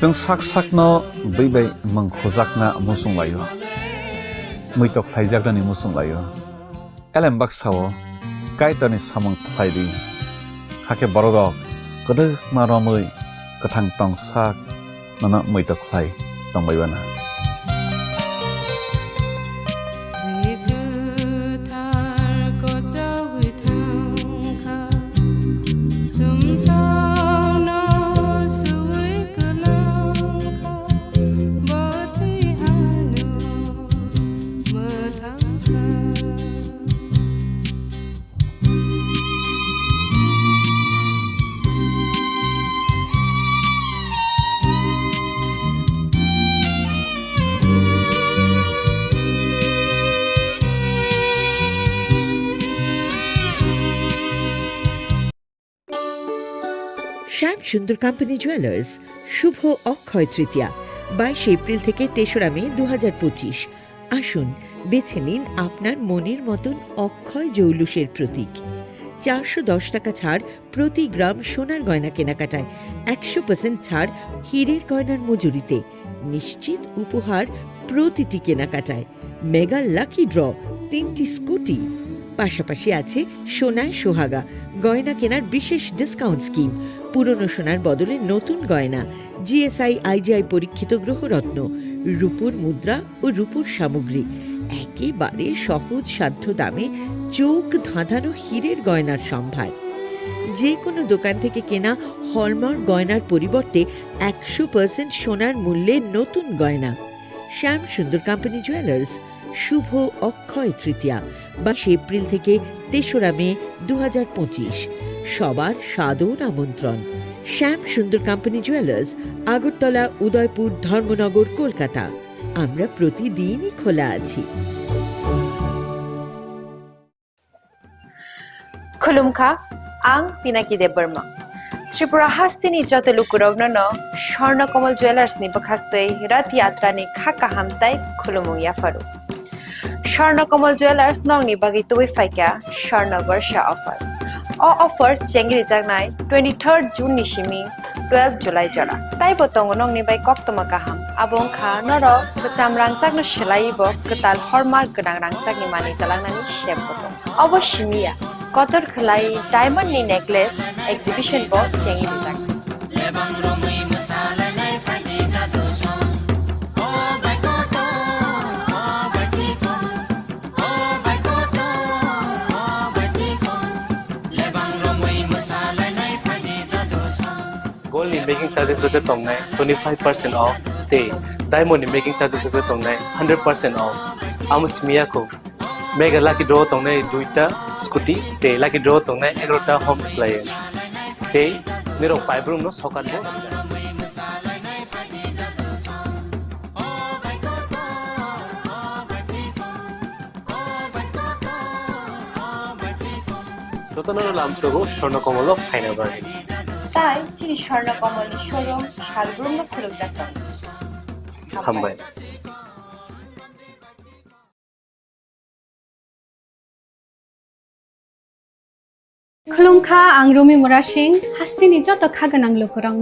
जों साक साकनो बैबाय मंखजाकना मुसुंलायो मैतक थाइजाकनि मुसुंलायो एलेमबाक सावो कायतनि सामं थाइदि हाके बरगक गदो मारमै कथां टं साक नना मैतक Thai तंबायबाना শ্যাম সুন্দর company jewellers শুভ Akshaya Tritiya 22 April থেকে 3রা মে 2025 আসুন বেছে নিন আপনার মনের মতন অক্ষয় জৌলুসের প্রতীক 410 টাকা ছাড় প্রতি গ্রাম সোনার গয়না কেনাকাটায় 100% ছাড় হীরের গয়নার মজুরিতে নিশ্চিত উপহার প্রতিটি কেনাকাটায় মেগা লাকি ড্র 3টি স্কুটি পাশাপাশি আছে সোনায় সোহাগা, গয়না কেনার বিশেষ ডিসকাউন্ট স্কিম, পুরনো সোনার বদলে নতুন গয়না, জিএসআই আইজিআই পরীক্ষিত গ্রহরত্ন, রূপোর মুদ্রা ও রূপোর সামগ্রী, একেবারে সহজ সাধ্য দামে চোখ ধাঁধানো হীরের গয়নার সম্ভার। যে কোনো দোকান থেকে কেনা হলমার্ক গয়নার পরিবর্তে 100% সোনার মূল্যে নতুন গয়না। শ্যাম সুন্দর কোম্পানি জুয়েলার্স, শুভ অক্ষয় তৃতীয়া 22 এপ্রিল থেকে 3রা মে 2025। সবার সাদর আমন্ত্রণ। শ্যাম সুন্দর কোম্পানি জুয়েলার্স, আগরতলা, উদয়পুর, ধর্মনগর, কলকাতা। আমরা প্রতিদিনই খোলা আছি। खुलुमखा आं पिनाकी देब बर्मा त्रिपुरा हास्तिनि जत लुकुरावनो स्वर्णकमल ज्वेलार्सनि बखाक्तै रथ यात्रानि खाका हामताय खुलुमु याफारु स्वर्णकमल ज्वेलार्स नंनि बागै तुबै फाइका स्वर्ण वर्ष अफर ऑफर चेंगरि जागनाय 23 जून निसिमी 12 जुलाई जरा ताइ बतंग नंनि बाय कक्तमा गाहाम आबुं खा नर कचाम रांचागनो सेलाइबो कताल हरमार्क गोनां रांचागनि मानि तलांनानि शेप बतंग अवश्यमिया कतर खलाई डायमंड नि नेकलेस एग्जिबिशन बो चेंगि जाग गोल्ड नि मेकिंग चार्जेस रके तंगनाय 25% ऑफ ते डायमंड नि मेकिंग चार्जेस रके तंगनाय 100% ऑफ आमस्मिया को मेगा लाकी ड्रॉ तंगनाय 2टा स्कूटी ते लाकी ड्रॉ तंगनाय 11टा होम अप्लायंस ते मेरो पाइप रूम नो सकान बो ततनरो लामसगो स्वर्णकमल फाइनल बारे ताई चिनी स्वर्णकमलनि शोरूम शालग्रुमनो खुलुम जाता हामबाय खुलुमखा आं रमि मुरा सिंह हास्तिनि जत खागोनां लोकरं